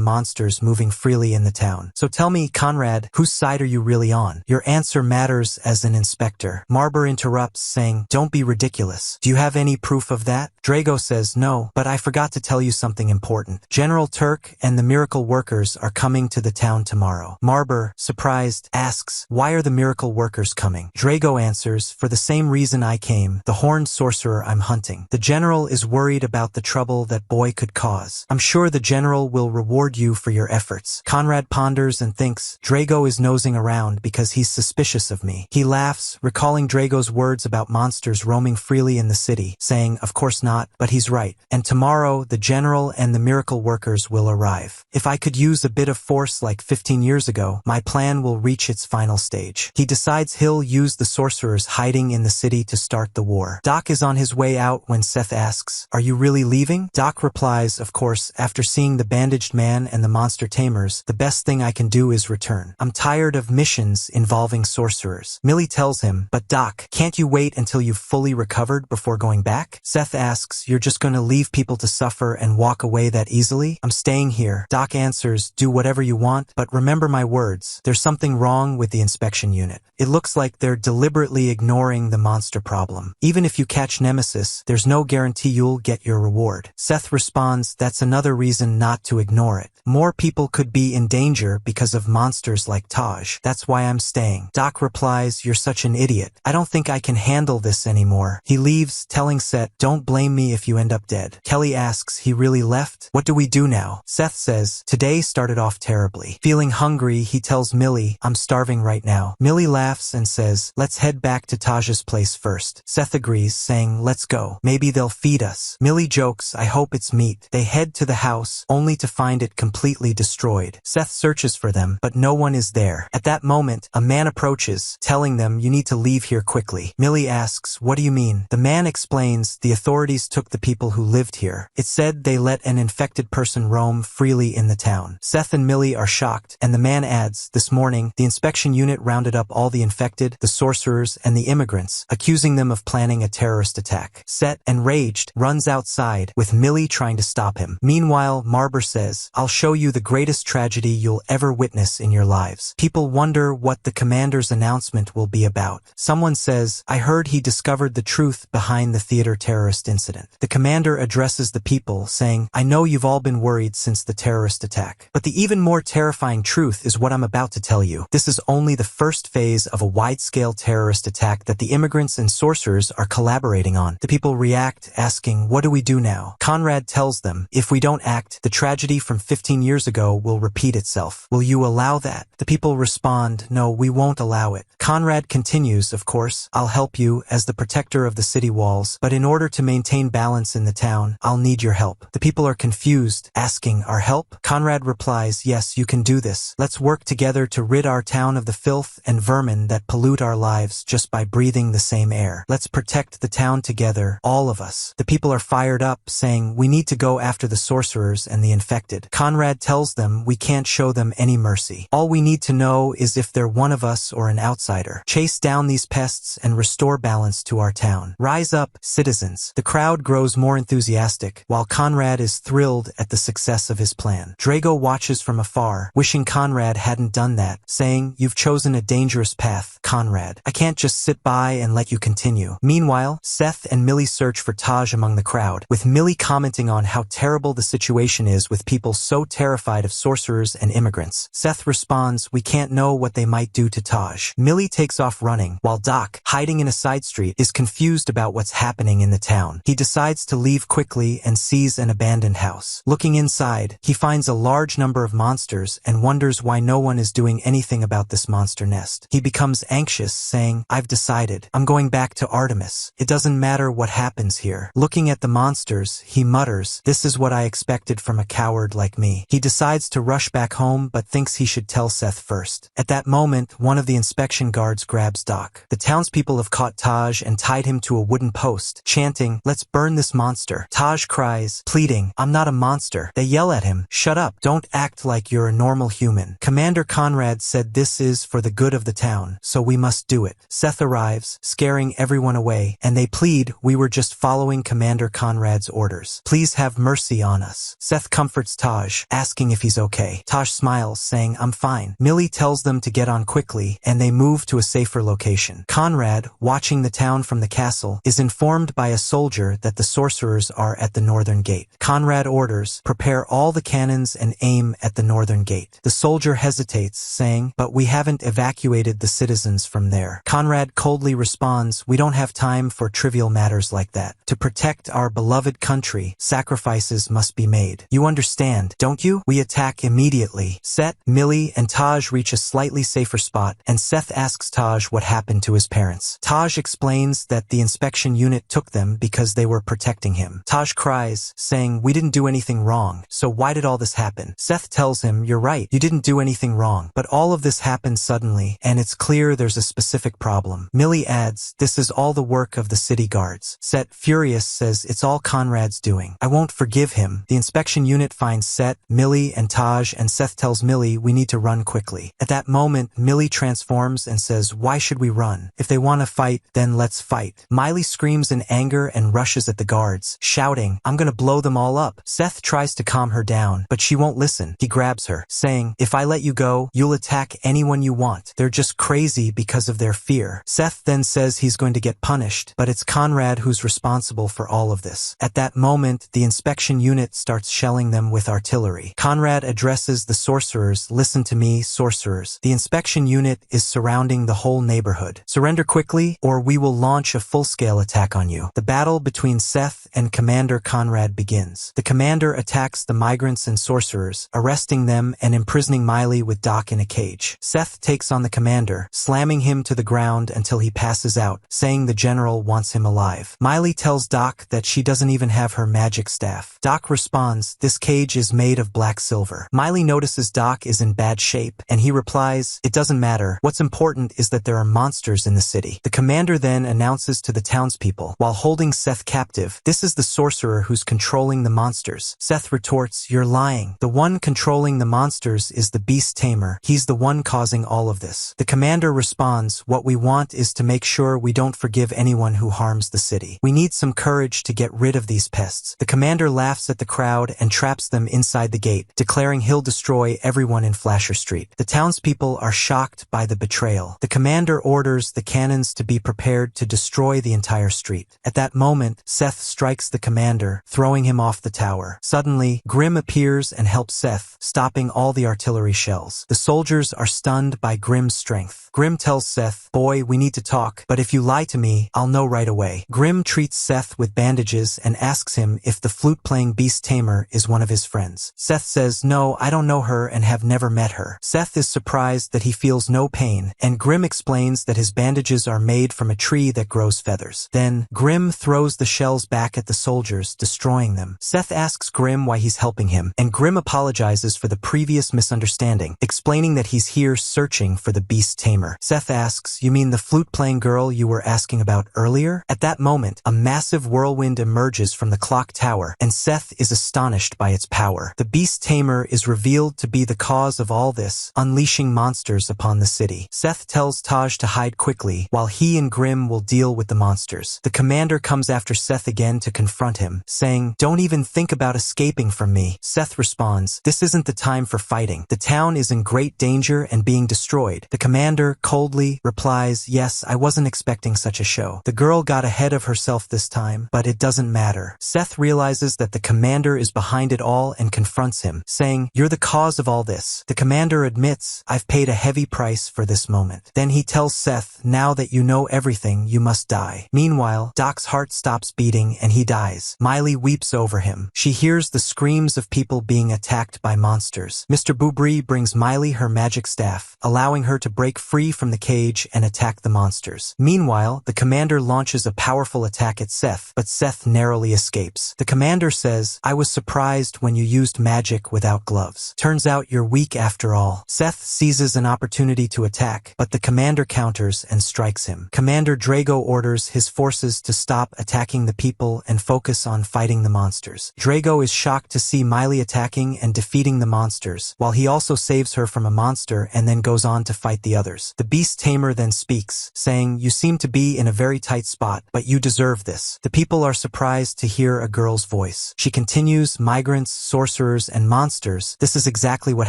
monsters moving freely in the town. So tell me, Conrad, whose side are you really on? Your answer matters as an inspector. Marber interrupts, saying, don't be ridiculous. Do you have any proof of that? Drago says, no, but I forgot to tell you something important. General Turk and the miracle workers are coming to the town tomorrow. Marber, surprised, asks, why are the miracle workers coming? Drago answers, for the same reason I came, the horned sorcerer I'm hunting. The general is worried about the trouble that boy could cause. I'm sure the general will reward you for your efforts. Conrad ponders and thinks, Drago is nosing around because he's suspicious of me. He laughs, recalling Drago's words about monsters roaming freely in the city, saying, of course not, but he's right. And tomorrow, the general and the miracle workers will arrive. If I could use a bit of force like 15 years ago, my plan will reach its final stage. He decides he'll use the sorcerers hiding in the city to start the war. Doc is on his way out when Seth asks, are you really leaving? Doc replies, of course, after seeing the bandaged man and the monster tamers, the best thing I can do is return. I'm tired of missions involving sorcerers. Millie tells him, but Doc, can't you wait until you've fully recovered before going back? Seth asks, you're just going to leave people to suffer and walk away that easily? I'm staying here. Doc answers, do whatever you want, but remember my words. There's something wrong with the inspection unit. It looks like they're deliberately ignoring the monster problem. Even if you catch Nemesis, there's no guarantee you'll get your reward. Seth responds, that's another reason not to ignore it. More people could be in danger because of monsters like Taj. That's why I'm staying. Doc replies, you're such an idiot. I don't think I can handle this anymore. He leaves, telling Seth, don't blame me if you end up dead. Kelly asks, he really left? What do we do now? Seth says, Today started off terribly. Feeling hungry, he tells Millie, I'm starving right now. Millie laughs and says, let's head back to Taj's place first. Seth agrees, saying, let's go. Maybe they'll feed us. Millie jokes, I hope it's meat. They head to the house, only to find it completely destroyed. Seth searches for them, but no one is there. At that moment, a man approaches, telling them, you need to leave here quickly. Millie asks, what do you mean? The man explains, the authorities took the people who lived here. It said they let an infected person roam freely in the town. Seth and Millie are shocked, and the man adds, this morning, the inspection unit rounded up all the infected, the sorcerers, and the immigrants, accusing them of planning a terrorist attack. Seth, enraged, runs outside, with Millie trying to stop him. Meanwhile, Marber says, I'll show you the greatest tragedy you'll ever witness in your lives. People wonder what the commander's announcement will be about. Someone says, I heard he discovered the truth behind the theater terrorist incident. The commander addresses the people, saying, I know you've all been worried since the terrorist attack, but the even more terrifying truth is what I'm about to tell you. This is only the first phase of a wide-scale terrorist attack that the immigrants and sorcerers are collaborating on. The people react, asking, what do we do now? Conrad tells them, if we don't act, the tragedy from 15 years ago will repeat itself. Will you allow that? The people respond, no, we won't allow it. Conrad continues, of course, I'll help you as the protector of the city walls, but in order to maintain balance in the town, I'll need your help. The people are confused, asking, our help? Conrad replies, yes, you can do this. Let's work together to rid our town of the filth and vermin that pollute our lives just by breathing the same air. Let's protect the town together, all of us. The people are fired up, saying, we need to go after the sorcerers and the infected. Conrad tells them we can't show them any mercy. All we need to know is if they're one of us or an outsider. Chase down these pests and restore balance to our town. Rise up, citizens. The crowd grows more enthusiastic, while Conrad is thrilled at the success of his plan. Drago watches from afar, wishing Conrad hadn't done that, saying, you've chosen a dangerous path, Conrad. I can't just sit by and let you continue. Meanwhile, Seth and Millie search for Taj among the crowd, with Millie commenting on how terrible the situation is with people so terrified of sorcerers and immigrants. Seth responds, we can't know what they might do to Taj. Millie takes off running, while Doc, hiding in a side street, is confused about what's happening in the town. He decides to leave quickly and sees an abandoned house. Looking inside, he finds a large number of monsters and wonders why no one is doing anything about this monster nest. He becomes anxious, saying, I've decided. I'm going back to Artemis. It doesn't matter what happens here. Looking at the monsters, he mutters, this is what I expected from a coward like me. He decides to rush back home, but thinks he should tell Seth first. At that moment, one of the inspection guards grabs Doc. The townspeople have caught Taj and tied him to a wooden post, chanting, let's burn this monster. Taj cries, pleading, I'm not a monster. They yell at him, shut up, don't act like you're a normal human. Commander Conrad said this is for the good of the town, so we must do it. Seth arrives, scaring everyone away, and they plead, we were just following Commander Conrad's orders. Please have mercy on us. Seth comforts Taj, asking if he's okay. Taj smiles, saying, I'm fine. Millie tells them to get on quickly, and they move to a safer location. Conrad, watching the town from the castle, is informed by a soldier that the sorcerers are at the northern gate. Conrad orders, prepare all the cannons and aim at the northern gate. The soldier hesitates, saying, but we haven't evacuated the citizens from there. Conrad coldly responds, we don't have time for trivial matters like that. To protect our beloved country, sacrifices must be made. You understand, don't you? We attack immediately. Seth, Millie, and Taj reach a slightly safer spot, and Seth asks Taj what happened to his parents. Taj explains that the inspection unit took them because they were protecting him. Taj cries, saying, we didn't do anything wrong, so why did all this happen? Seth tells him, you're right, you didn't do anything wrong, but all of this happened suddenly, and it's clear there's a specific problem. Millie adds, this is all the work of the city guards. Seth, furious, says it's all Conrad's doing. I won't forgive him. The inspection unit finds Seth, Millie, and Taj, and Seth tells Millie we need to run quickly. At that moment, Millie transforms and says, why should we run? If they want to fight, then let's fight. Miley screams in anger and rushes at the guards, shouting, I'm gonna blow them all up. Seth tries to calm her down, but she won't listen. He grabs her, saying, if I let you go, you'll attack anyone you want. They're just crazy because of their fear. Seth then says he's going to get punished, but it's Conrad who's responsible for all of this. At that moment, the inspection unit starts shelling them with artillery. Conrad addresses the sorcerers, listen to me, sorcerers. The inspection unit is surrounding the whole neighborhood. Surrender quickly, or we will launch a full-scale attack on you. The battle between Seth and Commander Conrad begins. The commander attacks the migrants and sorcerers sorcerers, arresting them and imprisoning Miley with Doc in a cage. Seth takes on the commander, slamming him to the ground until he passes out, saying the general wants him alive. Miley tells Doc that she doesn't even have her magic staff. Doc responds, "This cage is made of black silver." Miley notices Doc is in bad shape, and he replies, "It doesn't matter. What's important is that there are monsters in the city." The commander then announces to the townspeople, while holding Seth captive, "This is the sorcerer who's controlling the monsters." Seth retorts, "You're lying. The one controlling the monsters is the beast tamer. He's the one causing all of this." The commander responds, "What we want is to make sure we don't forgive anyone who harms the city. We need some courage to get rid of these pests." The commander laughs at the crowd and traps them inside the gate, declaring he'll destroy everyone in Flasher Street. The townspeople are shocked by the betrayal. The commander orders the cannons to be prepared to destroy the entire street. At that moment, Seth strikes the commander, throwing him off the tower. Suddenly, Grim appears and helps Seth, stopping all the artillery shells. The soldiers are stunned by Grim's strength. Grim tells Seth, "Boy, we need to talk, but if you lie to me, I'll know right away." Grim treats Seth with bandages and asks him if the flute-playing beast tamer is one of his friends. Seth says, "No, I don't know her and have never met her." Seth is surprised that he feels no pain, and Grim explains that his bandages are made from a tree that grows feathers. Then, Grim throws the shells back at the soldiers, destroying them. Seth asks Grim why he's helping him, and Grim apologizes for the previous misunderstanding, explaining that he's here searching for the beast tamer. Seth asks, "You mean the flute-playing girl you were asking about earlier?" At that moment, a massive whirlwind emerges from the clock tower, and Seth is astonished by its power. The beast tamer is revealed to be the cause of all this, unleashing monsters upon the city. Seth tells Taj to hide quickly, while he and Grim will deal with the monsters. The commander comes after Seth again to confront him, saying, "Don't even think about escaping from me." Seth responds, "This isn't the time for fighting. The town is in great danger and being destroyed." The commander coldly replies, "Yes, I wasn't expecting such a show. The girl got ahead of herself this time, but it doesn't matter." Seth realizes that the commander is behind it all and confronts him, saying, "You're the cause of all this." The commander admits, "I've paid a heavy price for this moment." Then he tells Seth, "Now that you know everything, you must die." Meanwhile, Doc's heart stops beating and he dies. Miley weeps over him. She hears the screams of people being attacked by monsters. Mr. Boubri brings Miley her magic staff, allowing her to break free from the cage and attack the monsters. Meanwhile, the commander launches a powerful attack at Seth, but Seth narrowly escapes. The commander says, "I was surprised when you used magic without gloves. Turns out you're weak after all." Seth seizes an opportunity to attack, but the commander counters and strikes him. Commander Drago orders his forces to stop attacking the people and focus on fighting the monsters. Drago is shocked to see Miley attacking and defeating the monsters, while he also saves her from a monster and then goes on to fight the others. The beast tamer then speaks, saying, "You seem to be in a very tight spot, but you deserve this." The people are surprised to hear a girl's voice. She continues, "Migrants, sorcerers, and monsters. This is exactly what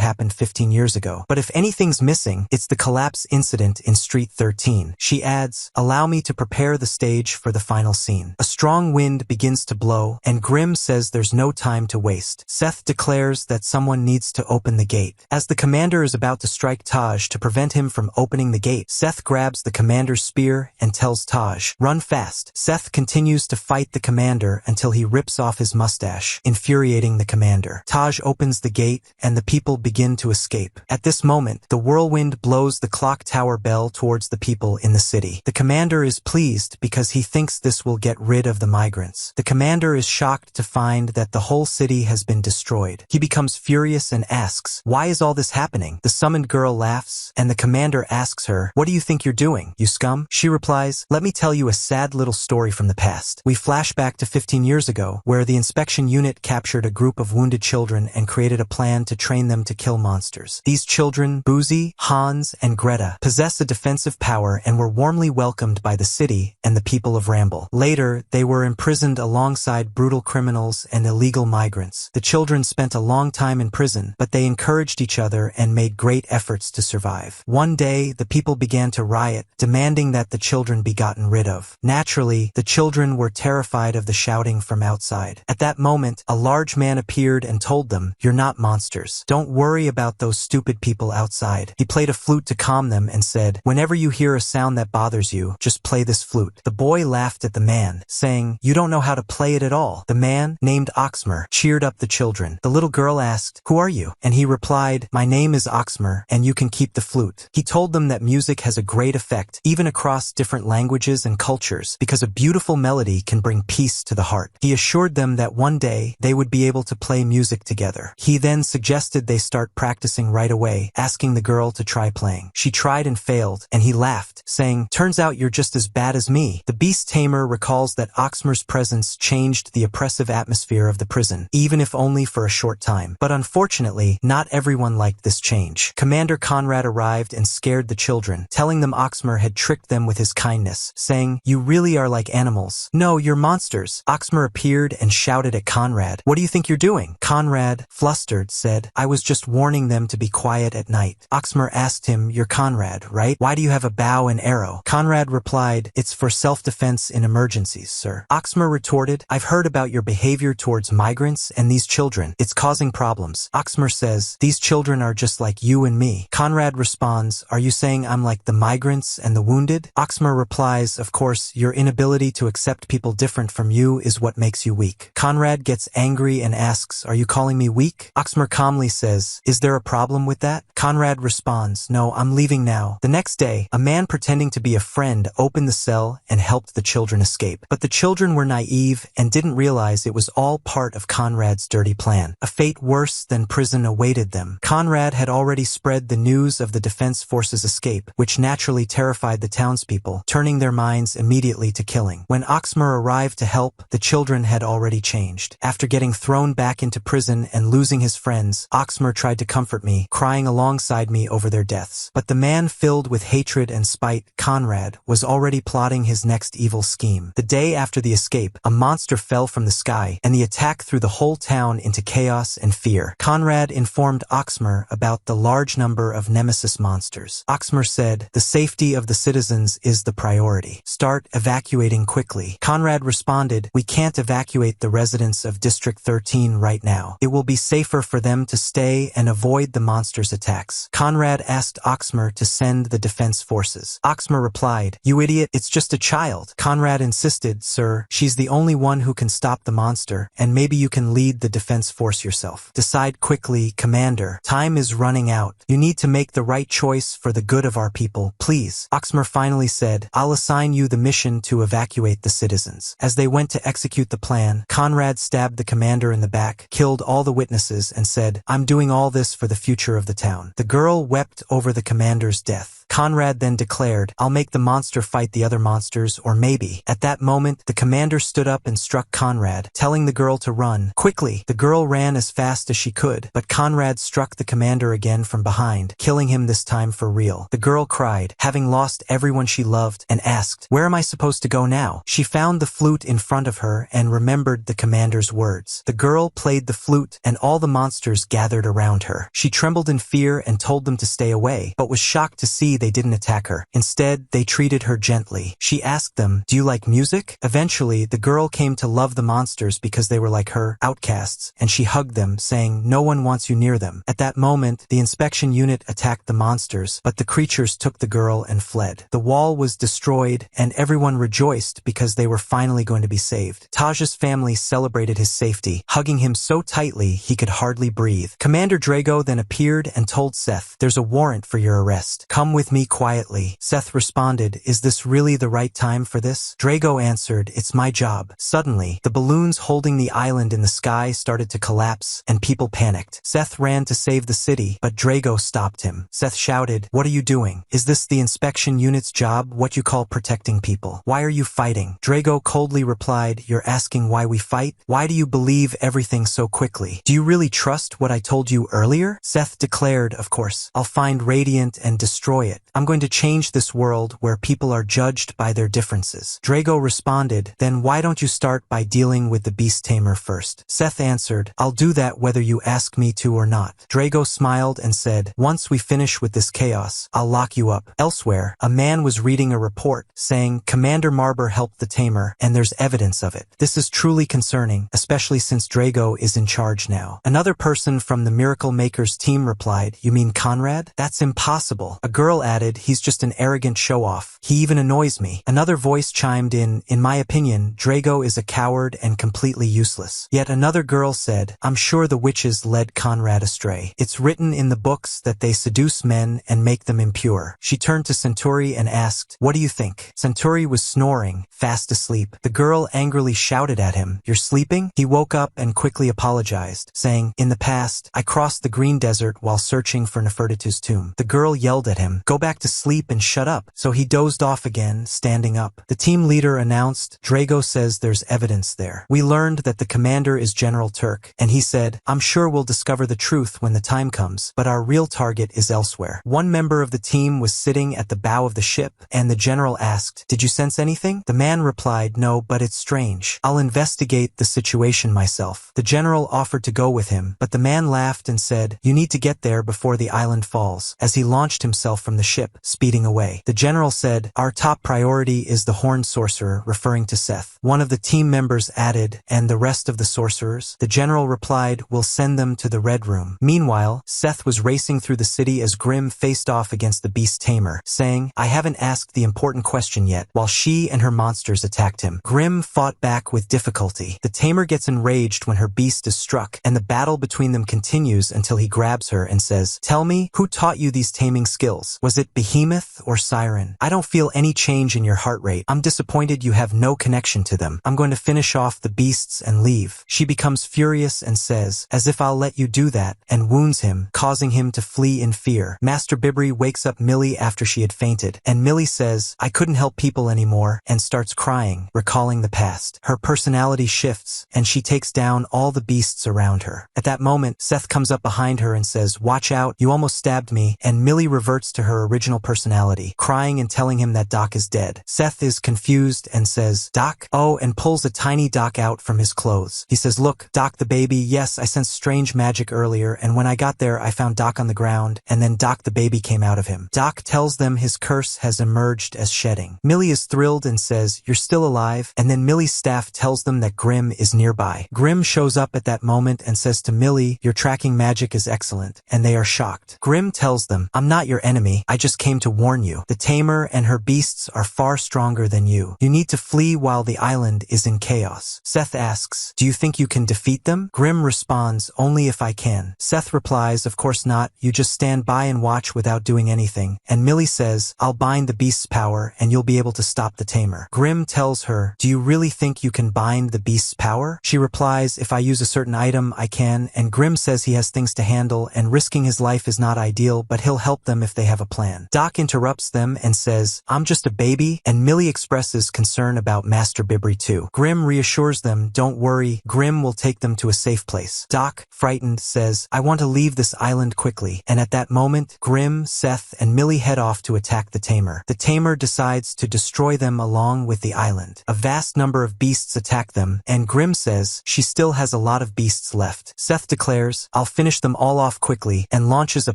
happened 15 years ago. But if anything's missing, it's the collapse incident in Street 13. She adds, "Allow me to prepare the stage for the final scene." A strong wind begins to blow, and Grim says there's no time to waste. Seth declares that someone needs to open the gate. As the commander is about to strike Taj to prevent him from opening the gate, Seth grabs the commander's spear and tells Taj, "Run fast." Seth continues to fight the commander until he rips off his mustache, infuriating the commander. Taj opens the gate, and the people begin to escape. At this moment, the whirlwind blows the clock tower bell towards the people in the city. The commander is pleased because he thinks this will get rid of the migrants. The commander is shocked to find that the whole city has been destroyed. He becomes furious and asks, "Why is all this happening?" The summoned girl laughs, and the commander asks her, "What do you think you're doing, you scum?" She replies, "Let me tell you a sad little story from the past." We flash back to 15 years ago, where the inspection unit captured a group of wounded children and created a plan to train them to kill monsters. These children, Boozy, Hans, and Greta, possess a defensive power and were warmly welcomed by the city and the people of Ramble. Later, they were imprisoned alongside brutal criminals and illegal migrants. The children spent a long time in prison, but they encouraged each other and made great efforts to survive. One day, the people began to riot, demanding that the children be gotten rid of. Naturally, the children were terrified of the shouting from outside. At that moment, a large man appeared and told them, "You're not monsters. Don't worry about those stupid people outside." He played a flute to calm them and said, "Whenever you hear a sound that bothers you, just play this flute." The boy laughed at the man, saying, "You don't know how to play it at all." The man, named Oxmer, cheered up the children. The little little girl asked, "Who are you?" And he replied, "My name is Oxmer, and you can keep the flute." He told them that music has a great effect, even across different languages and cultures, because a beautiful melody can bring peace to the heart. He assured them that one day they would be able to play music together. He then suggested they start practicing right away, asking the girl to try playing. She tried and failed, and he laughed, saying, "Turns out you're just as bad as me." The beast tamer recalls that Oxmer's presence changed the oppressive atmosphere of the prison, even if only for a short time. But unfortunately, not everyone liked this change. Commander Conrad arrived and scared the children, telling them Oxmer had tricked them with his kindness, saying, "You really are like animals. No, you're monsters." Oxmer appeared and shouted at Conrad, "What do you think you're doing?" Conrad, flustered, said, "I was just warning them to be quiet at night." Oxmer asked him, "You're Conrad, right? Why do you have a bow and arrow?" Conrad replied, "It's for self-defense in emergencies, sir." Oxmer retorted, "I've heard about your behavior towards migrants and these children. It's causing problems." Oxmer says, "These children are just like you and me." Conrad responds, "Are you saying I'm like the migrants and the wounded?" Oxmer replies, "Of course, your inability to accept people different from you is what makes you weak." Conrad gets angry and asks, "Are you calling me weak?" Oxmer calmly says, "Is there a problem with that?" Conrad responds, "No, I'm leaving now." The next day, a man pretending to be a friend opened the cell and helped the children escape. But the children were naive and didn't realize it was all part of Conrad's dirty plan. A fate worse than prison awaited them. Conrad had already spread the news of the defense force's escape, which naturally terrified the townspeople, turning their minds immediately to killing. When Oxmer arrived to help, the children had already changed. After getting thrown back into prison and losing his friends, Oxmer tried to comfort me, crying alongside me over their deaths. But the man filled with hatred and spite, Conrad, was already plotting his next evil scheme. The day after the escape, a monster fell from the sky, and the attack threw the whole town into chaos and fear. Conrad informed Oxmer about the large number of nemesis monsters. Oxmer said, "The safety of the citizens is the priority. Start evacuating quickly." Conrad responded, "We can't evacuate the residents of District 13 right now. It will be safer for them to stay and avoid the monsters' attacks." Conrad asked Oxmer to send the defense forces. Oxmer replied, "You idiot, it's just a child." Conrad insisted, "Sir, she's the only one who can stop the monster, and maybe you can lead the defense force yourself. Decide quickly, Commander. Time is running out. You need to make the right choice for the good of our people, please." Oxmer finally said, "I'll assign you the mission to evacuate the citizens." As they went to execute the plan, Conrad stabbed the commander in the back, killed all the witnesses, and said, "I'm doing all this for the future of the town." The girl wept over the commander's death. Conrad then declared, "I'll make the monster fight the other monsters, or maybe." At that moment, the commander stood up and struck Conrad, telling the girl to run. Quickly, the girl ran as fast as she could, but Conrad struck the commander again from behind, killing him this time for real. The girl cried, having lost everyone she loved, and asked, "Where am I supposed to go now?" She found the flute in front of her and remembered the commander's words. The girl played the flute, and all the monsters gathered around her. She trembled in fear and told them to stay away, but was shocked to see they didn't attack her. Instead, they treated her gently. She asked them, "Do you like music?" Eventually, the girl came to love the monsters because they were like her, outcasts, and she hugged them, saying, "No one wants you near them." At that moment, the inspection unit attacked the monsters, but the creatures took the girl and fled. The wall was destroyed, and everyone rejoiced because they were finally going to be saved. Taj's family celebrated his safety, hugging him so tightly he could hardly breathe. Commander Drago then appeared and told Seth, "There's a warrant for your arrest. Come with me quietly." Seth responded, "Is this really the right time for this?" Drago answered, "It's my job." Suddenly, the balloons holding the island in the sky started to collapse, and people panicked. Seth ran to save the city, but Drago stopped him. Seth shouted, "What are you doing? Is this the inspection unit's job, what you call protecting people? Why are you fighting?" Drago coldly replied, "You're asking why we fight? Why do you believe everything so quickly? Do you really trust what I told you earlier?" Seth declared, "Of course. I'll find Radiant and destroy it. I'm going to change this world where people are judged by their differences." Drago responded, "Then why don't you start by dealing with the beast tamer first?" Seth answered, "I'll do that whether you ask me to or not." Drago smiled and said, "Once we finish with this chaos, I'll lock you up." Elsewhere, a man was reading a report saying, "Commander Marber helped the tamer, and there's evidence of it. This is truly concerning, especially since Drago is in charge now." Another person from the Miracle Makers team replied, "You mean Conrad? That's impossible." A girl added, he's just an arrogant show-off. He even annoys me. Another voice chimed in my opinion, Drago is a coward and completely useless. Yet another girl said, I'm sure the witches led Conrad astray. It's written in the books that they seduce men and make them impure. She turned to Centauri and asked, what do you think? Centauri was snoring, fast asleep. The girl angrily shouted at him, you're sleeping? He woke up and quickly apologized, saying, in the past, I crossed the green desert while searching for Nefertitu's tomb. The girl yelled at him, go back to sleep and shut up. So he dozed off again, standing up. The team leader announced, Drago says there's evidence there. We learned that the commander is General Turk, and he said, I'm sure we'll discover the truth when the time comes, but our real target is elsewhere. One member of the team was sitting at the bow of the ship, and the general asked, did you sense anything? The man replied, no, but it's strange. I'll investigate the situation myself. The general offered to go with him, but the man laughed and said, you need to get there before the island falls, as he launched himself from the ship, speeding away. The general said, our top priority is the horned sorcerer, referring to Seth. One of the team members added, and the rest of the sorcerers? The general replied, we'll send them to the Red Room. Meanwhile, Seth was racing through the city as Grimm faced off against the beast tamer, saying, I haven't asked the important question yet, while she and her monsters attacked him. Grimm fought back with difficulty. The tamer gets enraged when her beast is struck, and the battle between them continues until he grabs her and says, tell me, who taught you these taming skills? Was it Behemoth or Siren? I don't feel any change in your heart rate. I'm disappointed you have no connection to them. I'm going to finish off the beasts and leave. She becomes furious and says, as if I'll let you do that, and wounds him, causing him to flee in fear. Master Bibri wakes up Millie after she had fainted, and Millie says, I couldn't help people anymore, and starts crying, recalling the past. Her personality shifts, and she takes down all the beasts around her. At that moment, Seth comes up behind her and says, watch out, you almost stabbed me, and Millie reverts to her original personality, crying and telling him that Doc is dead. Seth is confused and says, Doc? Oh, and pulls a tiny Doc out from his clothes. He says, look, Doc the baby, yes, I sensed strange magic earlier, and when I got there, I found Doc on the ground, and then Doc the baby came out of him. Doc tells them his curse has emerged as shedding. Millie is thrilled and says, you're still alive, and then Millie's staff tells them that Grimm is nearby. Grimm shows up at that moment and says to Millie, your tracking magic is excellent, and they are shocked. Grimm tells them, I'm not your enemy, I just came to warn you. The tamer and her beasts are far stronger than you. You need to flee while the island is in chaos. Seth asks, do you think you can defeat them? Grimm responds, only if I can. Seth replies, of course not, you just stand by and watch without doing anything. And Millie says, I'll bind the beast's power and you'll be able to stop the tamer. Grimm tells her, do you really think you can bind the beast's power? She replies, if I use a certain item, I can, and Grimm says he has things to handle and risking his life is not ideal, but he'll help them if they have a plan. Doc interrupts them and says, I'm just a baby, and Millie expresses concern about Master Bibri too. Grimm reassures them, don't worry, Grimm will take them to a safe place. Doc, frightened, says, I want to leave this island quickly, and at that moment, Grimm, Seth, and Millie head off to attack the tamer. The tamer decides to destroy them along with the island. A vast number of beasts attack them, and Grimm says she still has a lot of beasts left. Seth declares, I'll finish them all off quickly, and launches a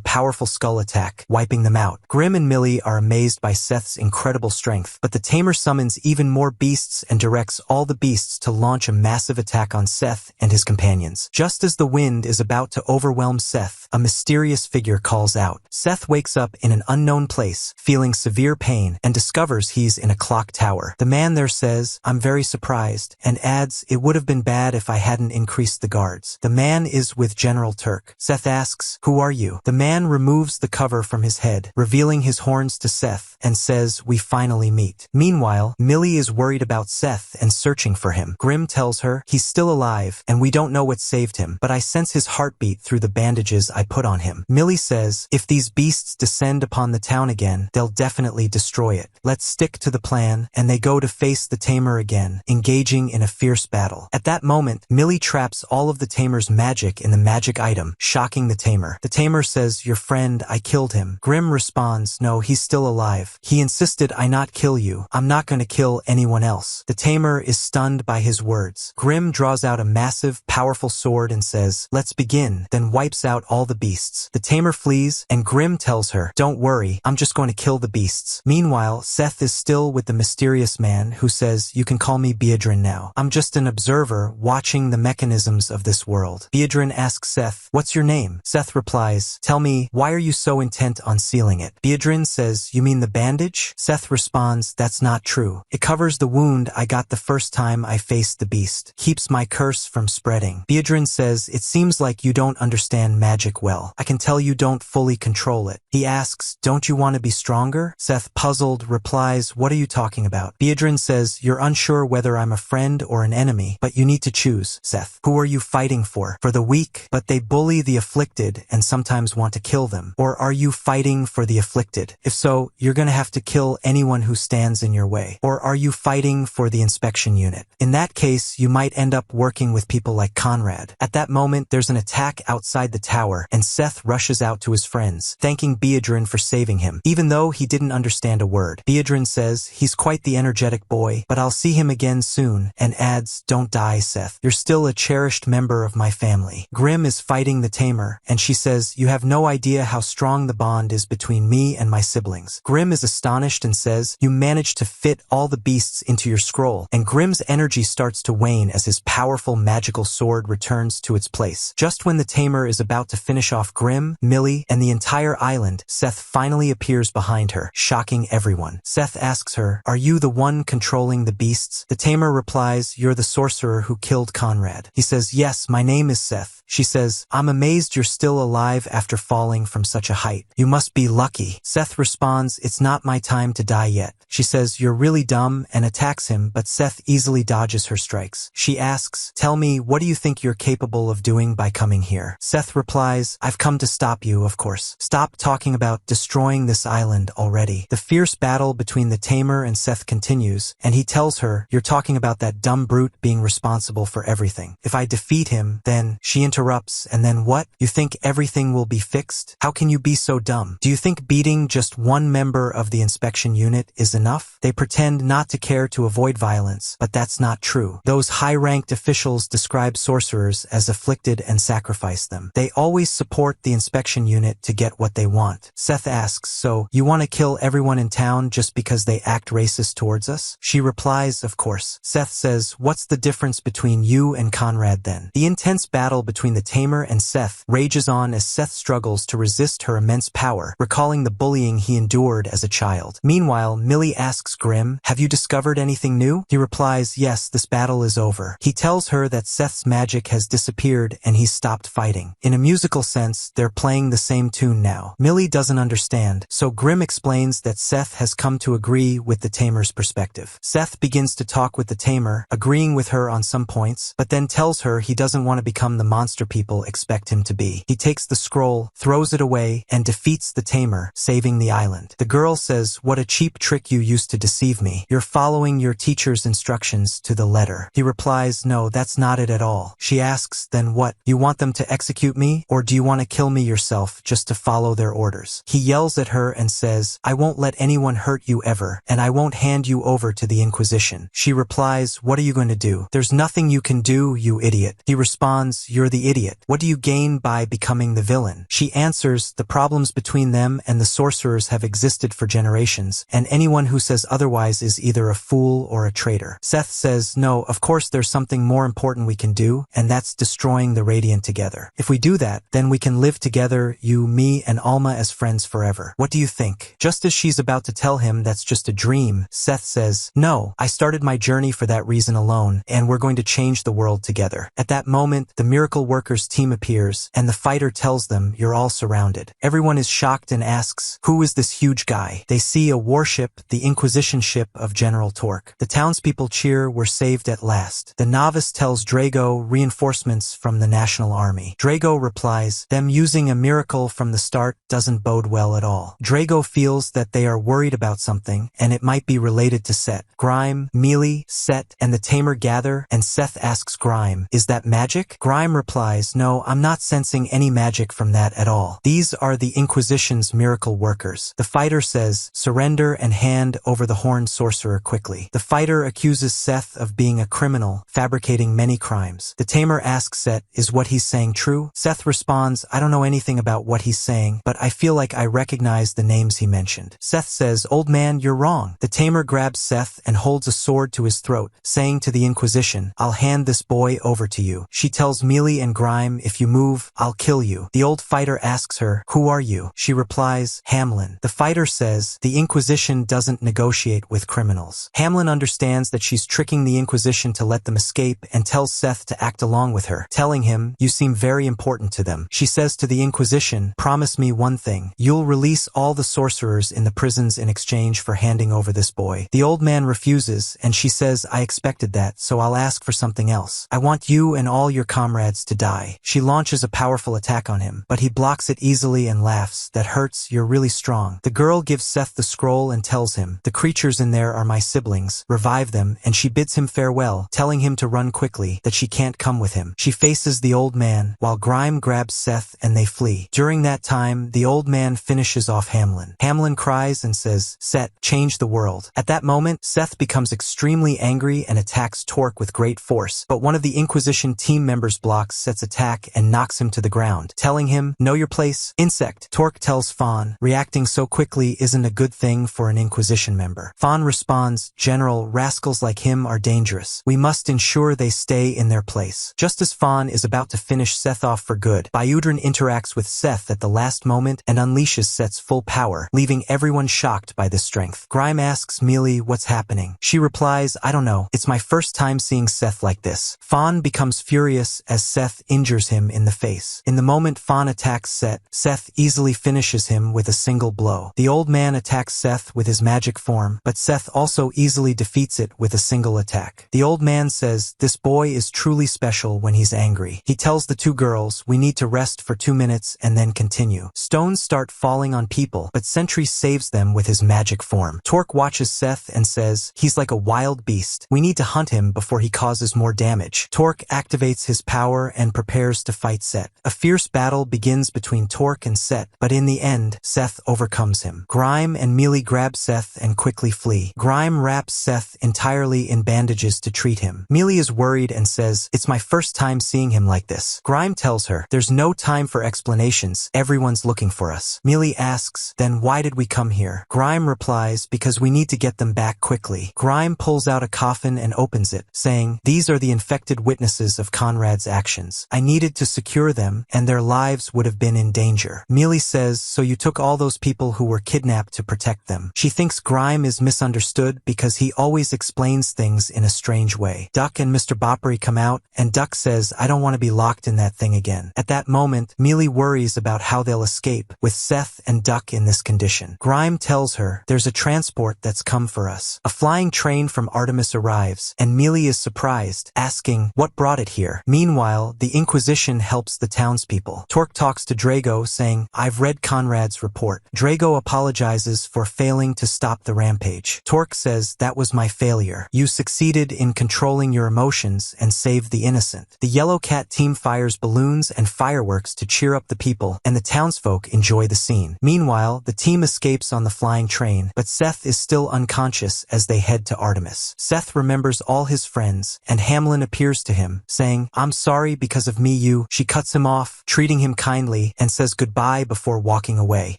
powerful skull attack, wiping them out. Grimm and Millie are amazed by Seth's incredible strength, but the tamer summons even more beasts and directs all the beasts to launch a massive attack on Seth and his companions. Just as the wind is about to overwhelm Seth, a mysterious figure calls out. Seth wakes up in an unknown place, feeling severe pain, and discovers he's in a clock tower. The man there says, I'm very surprised, and adds, it would have been bad if I hadn't increased the guards. The man is with General Turk. Seth asks, who are you? The man removes the cover from his head, revealing his horns to Seth, and says, we finally meet. Meanwhile, Millie is worried about Seth and searching for him. Grimm tells her, he's still alive, and we don't know what saved him, but I sense his heartbeat through the bandages I put on him. Millie says, if these beasts descend upon the town again, they'll definitely destroy it. Let's stick to the plan, and they go to face the tamer again, engaging in a fierce battle. At that moment, Millie traps all of the tamer's magic in the magic item, shocking the tamer. The tamer says, your friend, I killed him. Grimm responds, no, he's still alive, Seth. He insisted I not kill you. I'm not gonna kill anyone else. The tamer is stunned by his words. Grim draws out a massive, powerful sword and says, let's begin, then wipes out all the beasts. The tamer flees, and Grim tells her, don't worry, I'm just going to kill the beasts. Meanwhile, Seth is still with the mysterious man who says, you can call me Beadrin now. I'm just an observer watching the mechanisms of this world. Beadrin asks Seth, what's your name? Seth replies, tell me, why are you so intent on sealing it? Beadrin says, you mean the bandage? Seth responds, that's not true. It covers the wound I got the first time I faced the beast. Keeps my curse from spreading. Beadrin says, it seems like you don't understand magic well. I can tell you don't fully control it. He asks, don't you want to be stronger? Seth, puzzled, replies, what are you talking about? Beadrin says, you're unsure whether I'm a friend or an enemy, but you need to choose. Seth, who are you fighting for? For the weak, but they bully the afflicted and sometimes want to kill them? Or are you fighting for the afflicted? If so, you're gonna have to kill anyone who stands in your way. Or are you fighting for the inspection unit? In that case, you might end up working with people like Conrad. At that moment, there's an attack outside the tower, and Seth rushes out to his friends, thanking Beadrin for saving him, even though he didn't understand a word. Beadrin says, he's quite the energetic boy, but I'll see him again soon, and adds, don't die, Seth. You're still a cherished member of my family. Grim is fighting the tamer, and she says, you have no idea how strong the bond is between me and my siblings. Grim is astonished and says, you managed to fit all the beasts into your scroll, and Grim's energy starts to wane as his powerful magical sword returns to its place. Just when the tamer is about to finish off Grim, Millie, and the entire island, Seth finally appears behind her, shocking everyone. Seth asks her, are you the one controlling the beasts? The tamer replies, you're the sorcerer who killed Conrad. He says, yes, my name is Seth. She says, I'm amazed you're still alive after falling from such a height. You must be lucky. Seth responds, it's not my time to die yet. She says, you're really dumb, and attacks him, but Seth easily dodges her strikes. She asks, tell me, what do you think you're capable of doing by coming here? Seth replies, I've come to stop you, of course. Stop talking about destroying this island already. The fierce battle between the tamer and Seth continues, and he tells her, you're talking about that dumb brute being responsible for everything. If I defeat him, then... She interrupts, and then what? You think everything will be fixed? How can you be so dumb? Do you think beating just one member of the inspection unit is enough? They pretend not to care to avoid violence, but that's not true. Those high-ranked officials describe sorcerers as afflicted and sacrifice them. They always support the inspection unit to get what they want. Seth asks, so, you want to kill everyone in town just because they act racist towards us? She replies, of course. Seth says, what's the difference between you and Conrad then? The intense battle between the tamer and Seth rages on as Seth struggles to resist her immense power, recalling the bullying he endured as a child. Meanwhile, Millie asks Grim, have you discovered anything new? He replies, yes, this battle is over. He tells her that Seth's magic has disappeared and he's stopped fighting. In a musical sense, they're playing the same tune now. Millie doesn't understand, so Grim explains that Seth has come to agree with the tamer's perspective. Seth begins to talk with the tamer, agreeing with her on some points, but then tells her he doesn't want to become the monster people expect him to be. He takes the scroll, throws it away, and defeats the tamer, saving the island. The girl says, what a cheap trick you used to deceive me. You're following your teacher's instructions to the letter. He replies, no, that's not it at all. She asks, then what? You want them to execute me? Or do you want to kill me yourself just to follow their orders? He yells at her and says, I won't let anyone hurt you ever, and I won't hand you over to the Inquisition. She replies, what are you going to do? There's nothing you can do, you idiot. He responds, you're the idiot. What do you gain by becoming the villain? She answers, the problems between them and the sorcerers have existed for generations, and anyone who says otherwise is either a fool or a traitor. Seth says, no, of course there's something more important we can do, and that's destroying the Radiant together. If we do that, then we can live together, you, me, and Alma as friends forever. What do you think? Just as she's about to tell him that's just a dream, Seth says, no, I started my journey for that reason alone, and we're going to change the world together. At that moment, the miracle workers team appears, and the fighter tells them, you're all surrounded. Everyone is shocked and asks, who is this huge guy? They see a warship, the Inquisition ship of General Torque. The townspeople cheer, we're saved at last. The novice tells Drago reinforcements from the National Army. Drago replies, them using a miracle from the start doesn't bode well at all. Drago feels that they are worried about something, and it might be related to Seth. Grime, Mealy, Seth, and the tamer gather, and Seth asks Grime, is that magic? Grime replies, replies, no, I'm not sensing any magic from that at all. These are the Inquisition's miracle workers. The fighter says, surrender and hand over the horned sorcerer quickly. The fighter accuses Seth of being a criminal, fabricating many crimes. The tamer asks Seth, is what he's saying true? Seth responds, I don't know anything about what he's saying, but I feel like I recognize the names he mentioned. Seth says, old man, you're wrong. The tamer grabs Seth and holds a sword to his throat, saying to the Inquisition, I'll hand this boy over to you. She tells Mealy and Grime, if you move, I'll kill you. The old fighter asks her, who are you? She replies, Hamlin. The fighter says, the Inquisition doesn't negotiate with criminals. Hamlin understands that she's tricking the Inquisition to let them escape and tells Seth to act along with her, telling him, you seem very important to them. She says to the Inquisition, promise me one thing. You'll release all the sorcerers in the prisons in exchange for handing over this boy. The old man refuses, and she says, I expected that, so I'll ask for something else. I want you and all your comrades to die. She launches a powerful attack on him, but he blocks it easily and laughs, that hurts, you're really strong. The girl gives Seth the scroll and tells him, the creatures in there are my siblings, revive them, and she bids him farewell, telling him to run quickly, that she can't come with him. She faces the old man, while Grime grabs Seth and they flee. During that time, the old man finishes off Hamlin. Hamlin cries and says, Seth, change the world. At that moment, Seth becomes extremely angry and attacks Torque with great force, but one of the Inquisition team members blocks Seth's attack and knocks him to the ground, telling him, know your place, insect. Torque tells Fawn, reacting so quickly isn't a good thing for an Inquisition member. Fawn responds, General, rascals like him are dangerous. We must ensure they stay in their place. Just as Fawn is about to finish Seth off for good, Bayudran interacts with Seth at the last moment and unleashes Seth's full power, leaving everyone shocked by this strength. Grime asks Mealy what's happening. She replies, I don't know. It's my first time seeing Seth like this. Fawn becomes furious as Seth injures him in the face. In the moment Fawn attacks Seth, Seth easily finishes him with a single blow. The old man attacks Seth with his magic form, but Seth also easily defeats it with a single attack. The old man says, this boy is truly special when he's angry. He tells the two girls, we need to rest for 2 minutes and then continue. Stones start falling on people, but Sentry saves them with his magic form. Torque watches Seth and says, he's like a wild beast. We need to hunt him before he causes more damage. Torque activates his power and prepares to fight Seth. A fierce battle begins between Torque and Seth, but in the end, Seth overcomes him. Grime and Mealy grab Seth and quickly flee. Grime wraps Seth entirely in bandages to treat him. Mealy is worried and says, it's my first time seeing him like this. Grime tells her, there's no time for explanations, everyone's looking for us. Mealy asks, then why did we come here? Grime replies, because we need to get them back quickly. Grime pulls out a coffin and opens it, saying, these are the infected witnesses of Conrad's actions. I needed to secure them, and their lives would have been in danger. Mealy says, so you took all those people who were kidnapped to protect them. She thinks Grime is misunderstood because he always explains things in a strange way. Duck and Mr. Boppery come out, and Duck says, I don't want to be locked in that thing again. At that moment, Mealy worries about how they'll escape, with Seth and Duck in this condition. Grime tells her, there's a transport that's come for us. A flying train from Artemis arrives, and Mealy is surprised, asking, what brought it here? Meanwhile, the Inquisition helps the townspeople. Torque talks to Drago, saying, I've read Conrad's report. Drago apologizes for failing to stop the rampage. Torque says, that was my failure. You succeeded in controlling your emotions and saved the innocent. The Yellow Cat team fires balloons and fireworks to cheer up the people, and the townsfolk enjoy the scene. Meanwhile, the team escapes on the flying train, but Seth is still unconscious as they head to Artemis. Seth remembers all his friends, and Hamlin appears to him, saying, I'm sorry because of me you. She cuts him off, treating him kindly, and says goodbye before walking away.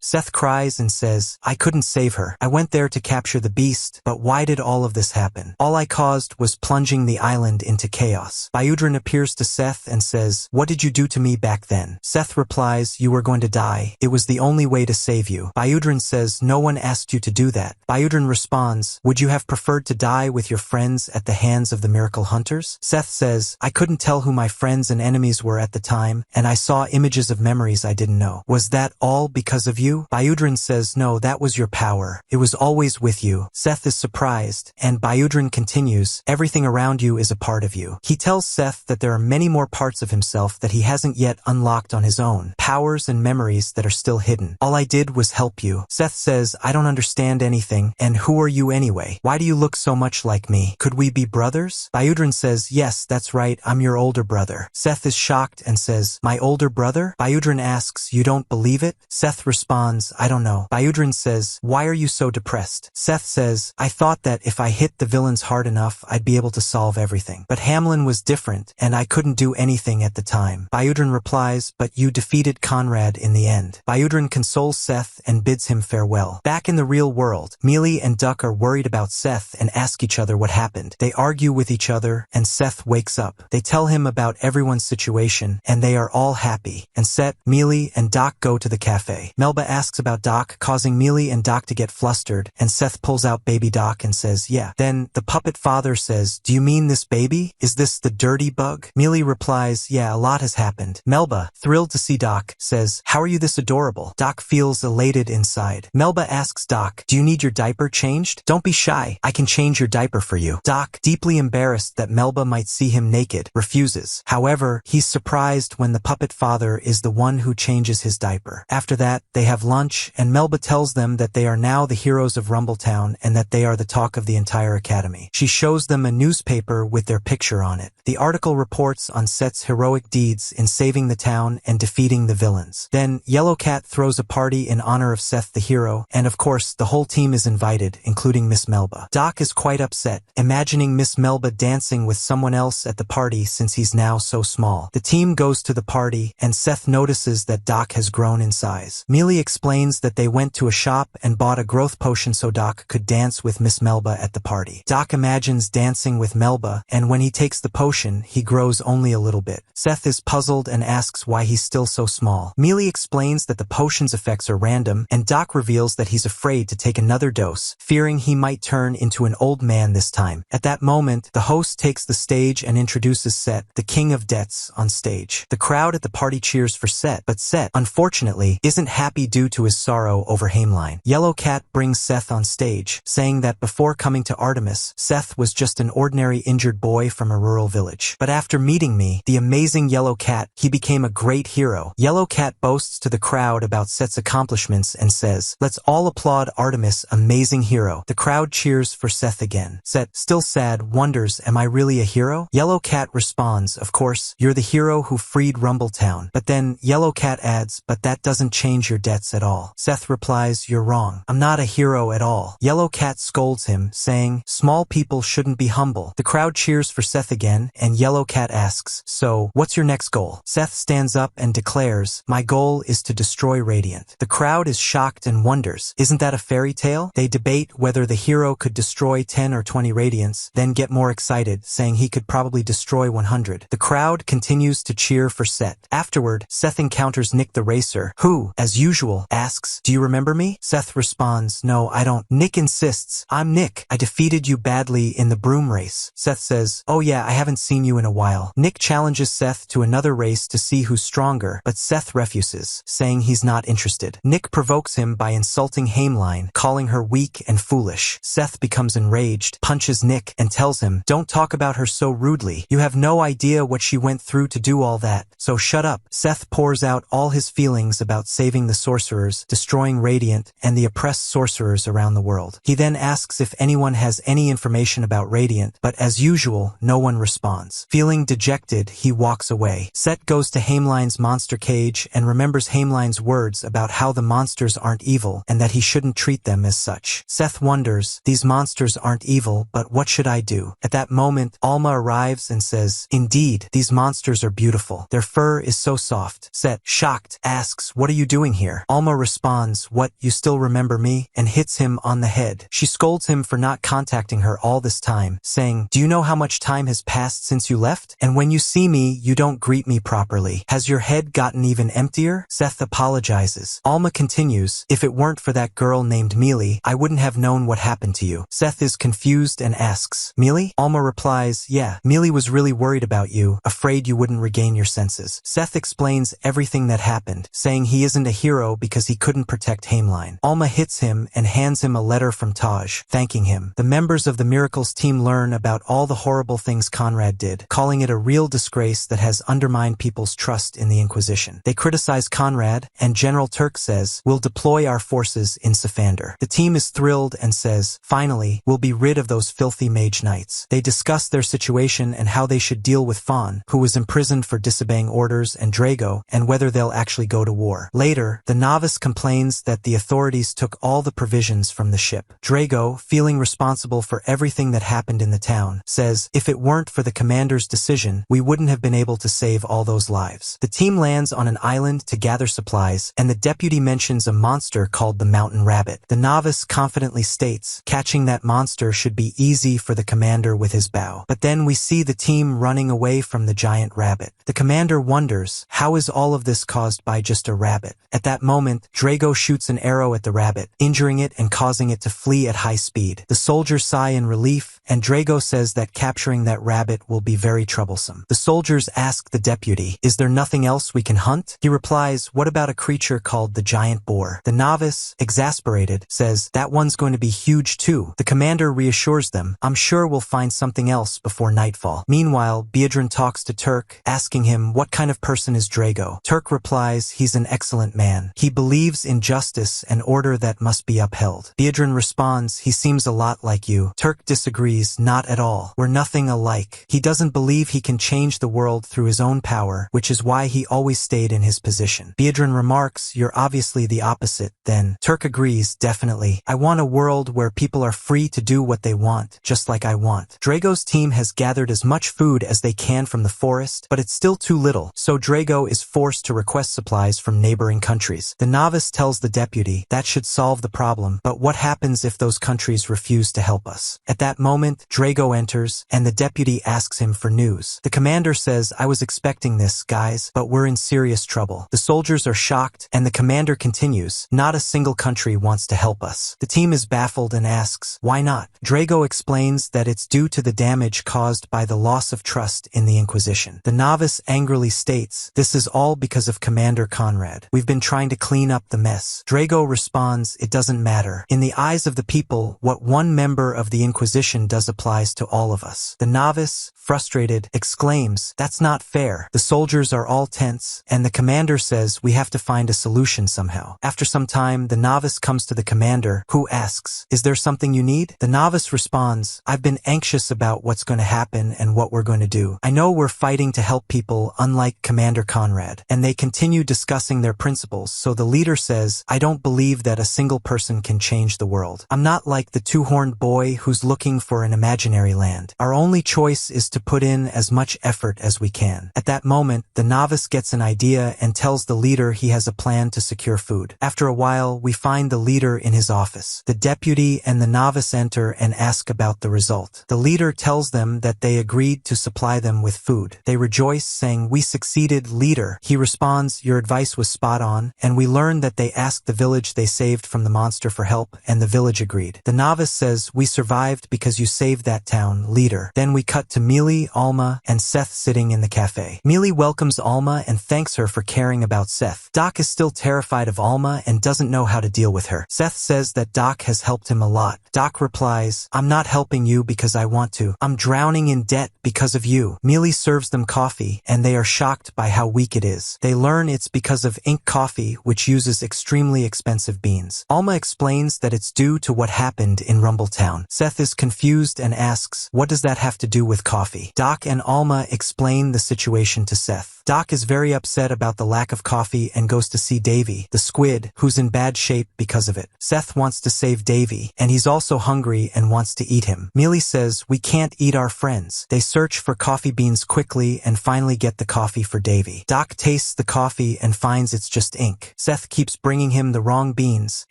Seth cries and says, I couldn't save her. I went there to capture the beast, but why did all of this happen? All I caused was plunging the island into chaos. Bayudran appears to Seth and says, what did you do to me back then? Seth replies, you were going to die. It was the only way to save you. Bayudran says, no one asked you to do that. Bayudran responds, would you have preferred to die with your friends at the hands of the miracle hunters? Seth says, I couldn't tell who my friends and enemies were at the time, and I saw images of memories I didn't know. Was that all because of you? Bayudran says, no, that was your power. It was always with you. Seth is surprised, and Bayudran continues, everything around you is a part of you. He tells Seth that there are many more parts of himself that he hasn't yet unlocked on his own, powers and memories that are still hidden. All I did was help you. Seth says, I don't understand anything, and who are you anyway? Why do you look so much like me? Could we be brothers? Bayudran says, yes, that's right, I'm your older brother. Seth Seth is shocked and says, "My older brother?" Bayudran asks, "You don't believe it?" Seth responds, "I don't know." Bayudran says, "Why are you so depressed?" Seth says, "I thought that if I hit the villains hard enough, I'd be able to solve everything. But Hamlin was different, and I couldn't do anything at the time." Bayudran replies, "But you defeated Conrad in the end." Bayudran consoles Seth and bids him farewell. Back in the real world, Mealy and Duck are worried about Seth and ask each other what happened. They argue with each other, and Seth wakes up. They tell him about everyone's situation, and they are all happy. And Seth, Mealy, and Doc go to the cafe. Melba asks about Doc, causing Mealy and Doc to get flustered, and Seth pulls out baby Doc and says, "Yeah." Then the puppet father says, "Do you mean this baby? Is this the dirty bug?" Mealy replies, "Yeah, a lot has happened." Melba, thrilled to see Doc, says, "How are you this adorable?" Doc feels elated inside. Melba asks Doc, "Do you need your diaper changed?" "Don't be shy. I can change your diaper for you." Doc, deeply embarrassed that Melba might see him naked, refuses. However, he's surprised when the puppet father is the one who changes his diaper. After that, they have lunch, and Melba tells them that they are now the heroes of Rumbletown and that they are the talk of the entire academy. She shows them a newspaper with their picture on it. The article reports on Seth's heroic deeds in saving the town and defeating the villains. Then, Yellow Cat throws a party in honor of Seth the hero, and of course, the whole team is invited, including Miss Melba. Doc is quite upset, imagining Miss Melba dancing with someone else at the party since he's now so small. The team goes to the party, and Seth notices that Doc has grown in size. Mealy explains that they went to a shop and bought a growth potion so Doc could dance with Miss Melba at the party. Doc imagines dancing with Melba, and when he takes the potion, he grows only a little bit. Seth is puzzled and asks why he's still so small. Mealy explains that the potion's effects are random, and Doc reveals that he's afraid to take another dose, fearing he might turn into an old man this time. At that moment, the host takes the stage and introduces Seth, the king of debts, on stage. The crowd at the party cheers for Seth, but Seth, unfortunately, isn't happy due to his sorrow over Haimline. Yellow Cat brings Seth on stage, saying that before coming to Artemis, Seth was just an ordinary injured boy from a rural village. But after meeting me, the amazing Yellow Cat, he became a great hero. Yellow Cat boasts to the crowd about Seth's accomplishments and says, "Let's all applaud Artemis, amazing hero." The crowd cheers for Seth again. Seth, still sad, wonders, "Am I really a hero?" Yellow Cat responds, "Of course, you're the hero who freed Rumbletown." But then Yellow Cat adds, "But that doesn't change your debts at all." Seth replies, "You're wrong. I'm not a hero at all." Yellow Cat scolds him, saying, "Small people shouldn't be humble." The crowd cheers for Seth again, and Yellow Cat asks, "So, what's your next goal?" Seth stands up and declares, "My goal is to destroy Radiant." The crowd is shocked and wonders, "Isn't that a fairy tale?" They debate whether the hero could destroy 10 or 20 Radiants, then get more excited, saying he could probably destroy 100. The crowd continues to cheer for Seth. Afterward, Seth encounters Nick the Racer, who, as usual, asks, "Do you remember me?" Seth responds, "No, I don't." Nick insists, "I'm Nick. I defeated you badly in the broom race." Seth says, "Oh yeah, I haven't seen you in a while." Nick challenges Seth to another race to see who's stronger, but Seth refuses, saying he's not interested. Nick provokes him by insulting Haimline, calling her weak and foolish. Seth becomes enraged, punches Nick, and tells him, "Don't talk about her so rudely. You have no idea what she went through to do all that, so shut up." Seth pours out all his feelings about saving the sorcerers, destroying Radiant, and the oppressed sorcerers around the world. He then asks if anyone has any information about Radiant, but as usual, no one responds. Feeling dejected, he walks away. Seth goes to Haimline's monster cage and remembers Haimline's words about how the monsters aren't evil and that he shouldn't treat them as such. Seth wonders, "These monsters aren't evil, but what should I do?" At that moment, Alma arrives and says, "Indeed, these monsters are beautiful. Their fur is so soft." Seth, shocked, asks, "What are you doing here?" Alma responds, "What, you still remember me?" and hits him on the head. She scolds him for not contacting her all this time, saying, "Do you know how much time has passed since you left? And when you see me, you don't greet me properly. Has your head gotten even emptier?" Seth apologizes. Alma continues, "If it weren't for that girl named Mealy, I wouldn't have known what happened to you." Seth is confused and asks, "Mealy?" Alma replies, "Yeah, Mealy was really worried about you, afraid you wouldn't regain your senses." Seth explains everything that happened, saying he isn't a hero because he couldn't protect Haimline. Alma hits him and hands him a letter from Taj, thanking him. The members of the Miracles team learn about all the horrible things Conrad did, calling it a real disgrace that has undermined people's trust in the Inquisition. They criticize Conrad, and General Turk says, "We'll deploy our forces in Sophander." The team is thrilled and says, "Finally, we'll be rid of those filthy mage knights." They discuss their situation and how they should deal with Fawn, who was imprisoned for disobeying orders, and Drago, and whether they'll actually go to war. Later, the novice complains that the authorities took all the provisions from the ship. Drago, feeling responsible for everything that happened in the town, says, if it weren't for the commander's decision, we wouldn't have been able to save all those lives. The team lands on an island to gather supplies, and the deputy mentions a monster called the mountain rabbit. The novice confidently states, catching that monster should be easy for the commander with his bow. But then we see the team running away from the giant rabbit. The commander wonders, how is all of this caused by just a rabbit? At that moment, Drago shoots an arrow at the rabbit, injuring it and causing it to flee at high speed. The soldiers sigh in relief, and Drago says that capturing that rabbit will be very troublesome. The soldiers ask the deputy, is there nothing else we can hunt? He replies, what about a creature called the giant boar? The novice, exasperated, says, that one's going to be huge too. The commander reassures them, I'm sure we'll find something else before nightfall. Meanwhile, Biedron talks to Turk, asking him what kind of person is Drago. Turk replies, he's an excellent man. He believes in justice and order that must be upheld. Biedron responds, he seems a lot like you. Turk disagrees, not at all. We're nothing alike. He doesn't believe he can change the world through his own power, which is why he always stayed in his position. Biedron remarks, you're obviously the opposite, then. Turk agrees, definitely. I want a world where people are free to do what they want, just like I want. Drago's team has gathered as much food as they can from the forest, but it's still too little, so Drago is forced to request supplies from neighboring countries. The novice tells the deputy, that should solve the problem, but what happens if those countries refuse to help us? At that moment, Drago enters, and the deputy asks him for news. The commander says, I was expecting this, guys, but we're in serious trouble. The soldiers are shocked, and the commander continues, not a single country wants to help us. The team is baffled and asks, why not? Drago explains that it's due to the damage caused by the loss of trust in the Inquisition. The novice angrily states, this is all because of Commander Conrad. We've been trying to clean up the mess. Drago responds, it doesn't matter. In the eyes of the people, what one member of the Inquisition does applies to all of us. The novice, frustrated, exclaims, that's not fair. The soldiers are all tense, and the commander says we have to find a solution somehow. After some time, the novice comes to the commander, who asks, is there something you need? The novice responds, I've been anxious about what's going to happen and what we're going to do. I know we're fighting to help people unlike Commander Conrad, and they continue discussing their principles, so the leader says, I don't believe that a single person can change the world. I'm not like the two-horned boy who's looking for an imaginary land. Our only choice is to put in as much effort as we can. At that moment, the novice gets an idea and tells the leader he has a plan to secure food. After a while, we find the leader in his office. The deputy and the novice enter and ask about the result. The leader tells them that they agreed to supply them with food. They rejoice, saying, we succeeded, leader. He responds, your advice was spot on, and we learn that they asked the village they saved from the monster for help, and the village agreed. The novice says, we survived because you saved that town, leader. Then we cut to Mealy, Alma, and Seth sitting in the cafe. Mealy welcomes Alma and thanks her for caring about Seth. Doc is still terrified of Alma and doesn't know how to deal with her. Seth says that Doc has helped him a lot. Doc replies, I'm not helping you because I want to. I'm drowning in debt because of you. Mealy serves them coffee, and they are shocked by how weak it is. They learn it's because of ink coffee, which uses extremely expensive beans. Alma explains that it's due to what happened in Rumbletown. Seth is confused and asks, what does that have to do with coffee? Doc and Alma explain the situation to Seth. Doc is very upset about the lack of coffee and goes to see Davy, the squid, who's in bad shape because of it. Seth wants to save Davy, and he's also hungry and wants to eat him. Mealy says, we can't eat our friends. They search for coffee beans quickly and finally get the coffee for Davy. Doc tastes the coffee and finds it's just ink. Seth keeps bringing him the wrong beans,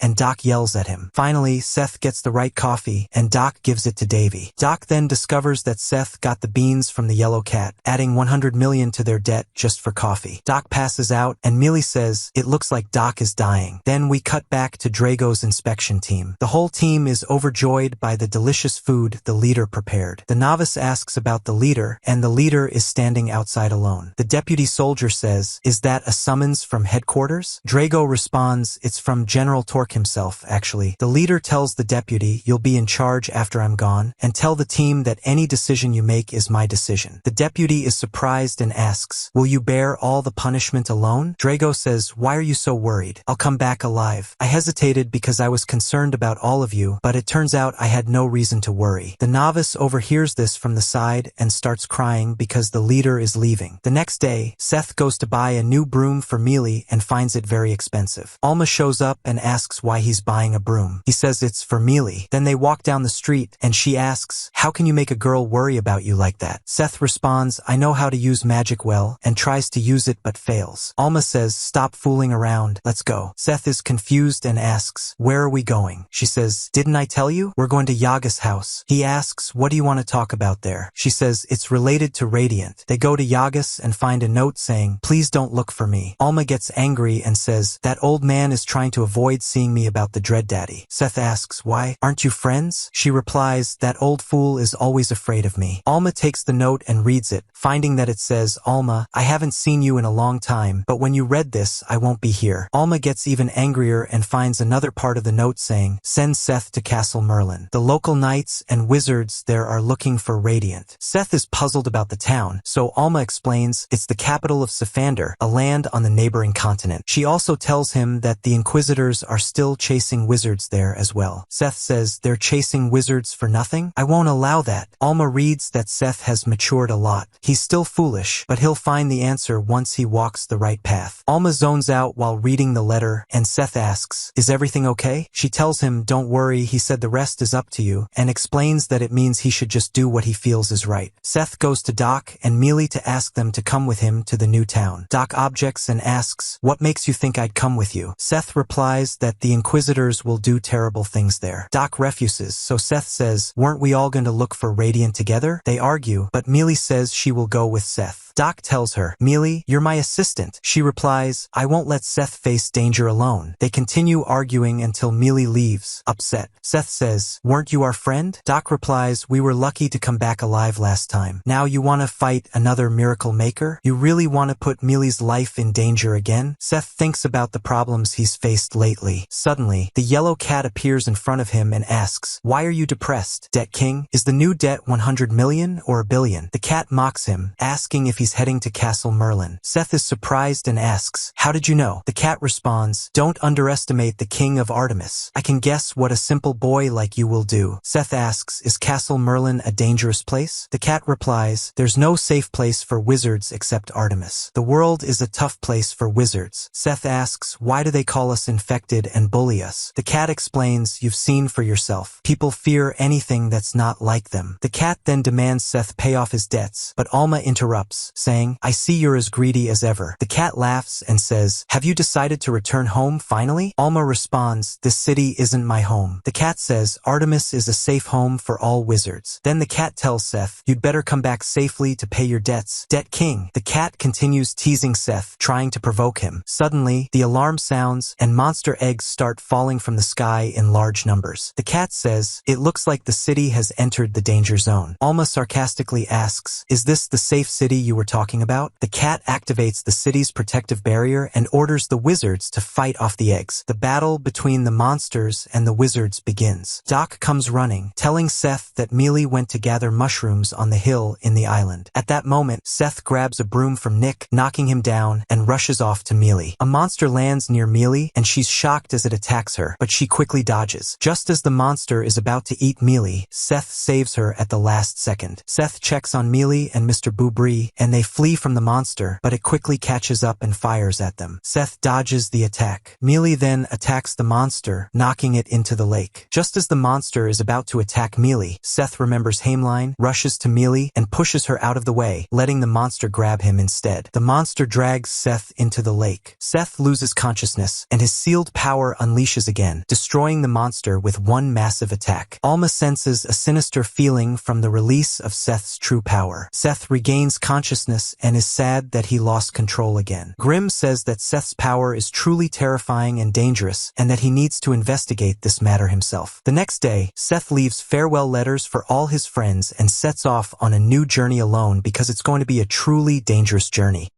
and Doc yells at him. Finally, Seth gets the right coffee, and Doc gives it to Davy. Doc then discovers that Seth got the beans from the yellow cat, adding 100 million to their debt just for coffee. Doc passes out, and Mealy says, it looks like Doc is dying. Then we cut back to Drago's inspection team. The whole team is overjoyed by the delicious food the leader prepared. The novice asks about the leader, and the leader is standing outside alone. The deputy soldier says, is that a summons from headquarters? Drago responds, it's from General Torque himself, actually. The leader tells the deputy, you'll be in charge after I'm gone, and tell the team that any decision you make is is my decision. The deputy is surprised and asks, will you bear all the punishment alone? Drago says, why are you so worried? I'll come back alive. I hesitated because I was concerned about all of you, but it turns out I had no reason to worry. The novice overhears this from the side and starts crying because the leader is leaving. The next day, Seth goes to buy a new broom for Mealy and finds it very expensive. Alma shows up and asks why he's buying a broom. He says it's for Mealy. Then they walk down the street and she asks, how can you make a girl worry about you like that? Seth responds, I know how to use magic well, and tries to use it but fails. Alma says, stop fooling around, let's go. Seth is confused and asks, where are we going? She says, didn't I tell you? We're going to Yaga's house. He asks, what do you want to talk about there? She says, it's related to Radiant. They go to Yaga's and find a note saying, please don't look for me. Alma gets angry and says, that old man is trying to avoid seeing me about the Dread Daddy. Seth asks, why? Aren't you friends? She replies, that old fool is always afraid of me. Alma takes the note and reads it, finding that it says, Alma, I haven't seen you in a long time, but when you read this, I won't be here. Alma gets even angrier and finds another part of the note saying, send Seth to Castle Merlin. The local knights and wizards there are looking for Radiant. Seth is puzzled about the town, so Alma explains it's the capital of Sephander, a land on the neighboring continent. She also tells him that the Inquisitors are still chasing wizards there as well. Seth says, they're chasing wizards for nothing? I won't allow that. Alma reads that Seth has matured a lot. He's still foolish, but he'll find the answer once he walks the right path. Alma zones out while reading the letter, and Seth asks, is everything okay? She tells him, don't worry, he said the rest is up to you, and explains that it means he should just do what he feels is right. Seth goes to Doc and Mealy to ask them to come with him to the new town. Doc objects and asks, what makes you think I'd come with you? Seth replies that the Inquisitors will do terrible things there. Doc refuses, so Seth says, weren't we all going to look for Radiant together? They argue, but Mealy says she will go with Seth. Doc tells her, Mealy, you're my assistant. She replies, I won't let Seth face danger alone. They continue arguing until Mealy leaves, upset. Seth says, weren't you our friend? Doc replies, we were lucky to come back alive last time. Now you want to fight another miracle maker? You really want to put Mealy's life in danger again? Seth thinks about the problems he's faced lately. Suddenly, the yellow cat appears in front of him and asks, why are you depressed? Debt King? Is the new debt 100 million or a billion? The cat mocks him, asking if he's heading to Castle Merlin. Seth is surprised and asks, how did you know? The cat responds, don't underestimate the king of Artemis. I can guess what a simple boy like you will do. Seth asks, is Castle Merlin a dangerous place? The cat replies, there's no safe place for wizards except Artemis. The world is a tough place for wizards. Seth asks, why do they call us infected and bully us? The cat explains, you've seen for yourself. People fear anything that's not like them. The cat then demands Seth pay off his debts, but Alma interrupts, saying, I see you're as greedy as ever. The cat laughs and says, have you decided to return home finally? Alma responds, this city isn't my home. The cat says, Artemis is a safe home for all wizards. Then the cat tells Seth, you'd better come back safely to pay your debts. Debt King. The cat continues teasing Seth, trying to provoke him. Suddenly, the alarm sounds and monster eggs start falling from the sky in large numbers. The cat says, it looks like the city has entered the danger zone. Alma sarcastically asks, is this the safe city you were talking about? The cat activates the city's protective barrier and orders the wizards to fight off the eggs. The battle between the monsters and the wizards begins. Doc comes running, telling Seth that Mealy went to gather mushrooms on the hill in the island. At that moment, Seth grabs a broom from Nick, knocking him down, and rushes off to Mealy. A monster lands near Mealy, and she's shocked as it attacks her, but she quickly dodges. Just as the monster is about to eat Mealy, Seth saves her at the last second. Seth checks on Mealy and Mr. Boubri, and they flee from the monster, but it quickly catches up and fires at them. Seth dodges the attack. Mealy then attacks the monster, knocking it into the lake. Just as the monster is about to attack Mealy, Seth remembers Haimline, rushes to Mealy, and pushes her out of the way, letting the monster grab him instead. The monster drags Seth into the lake. Seth loses consciousness, and his sealed power unleashes again, destroying the monster with one massive attack. Alma senses a sinister feeling from the release of Seth's true power. Seth regains consciousness and is sad that he lost control again. Grimm says that Seth's power is truly terrifying and dangerous, and that he needs to investigate this matter himself. The next day, Seth leaves farewell letters for all his friends and sets off on a new journey alone because it's going to be a truly dangerous journey.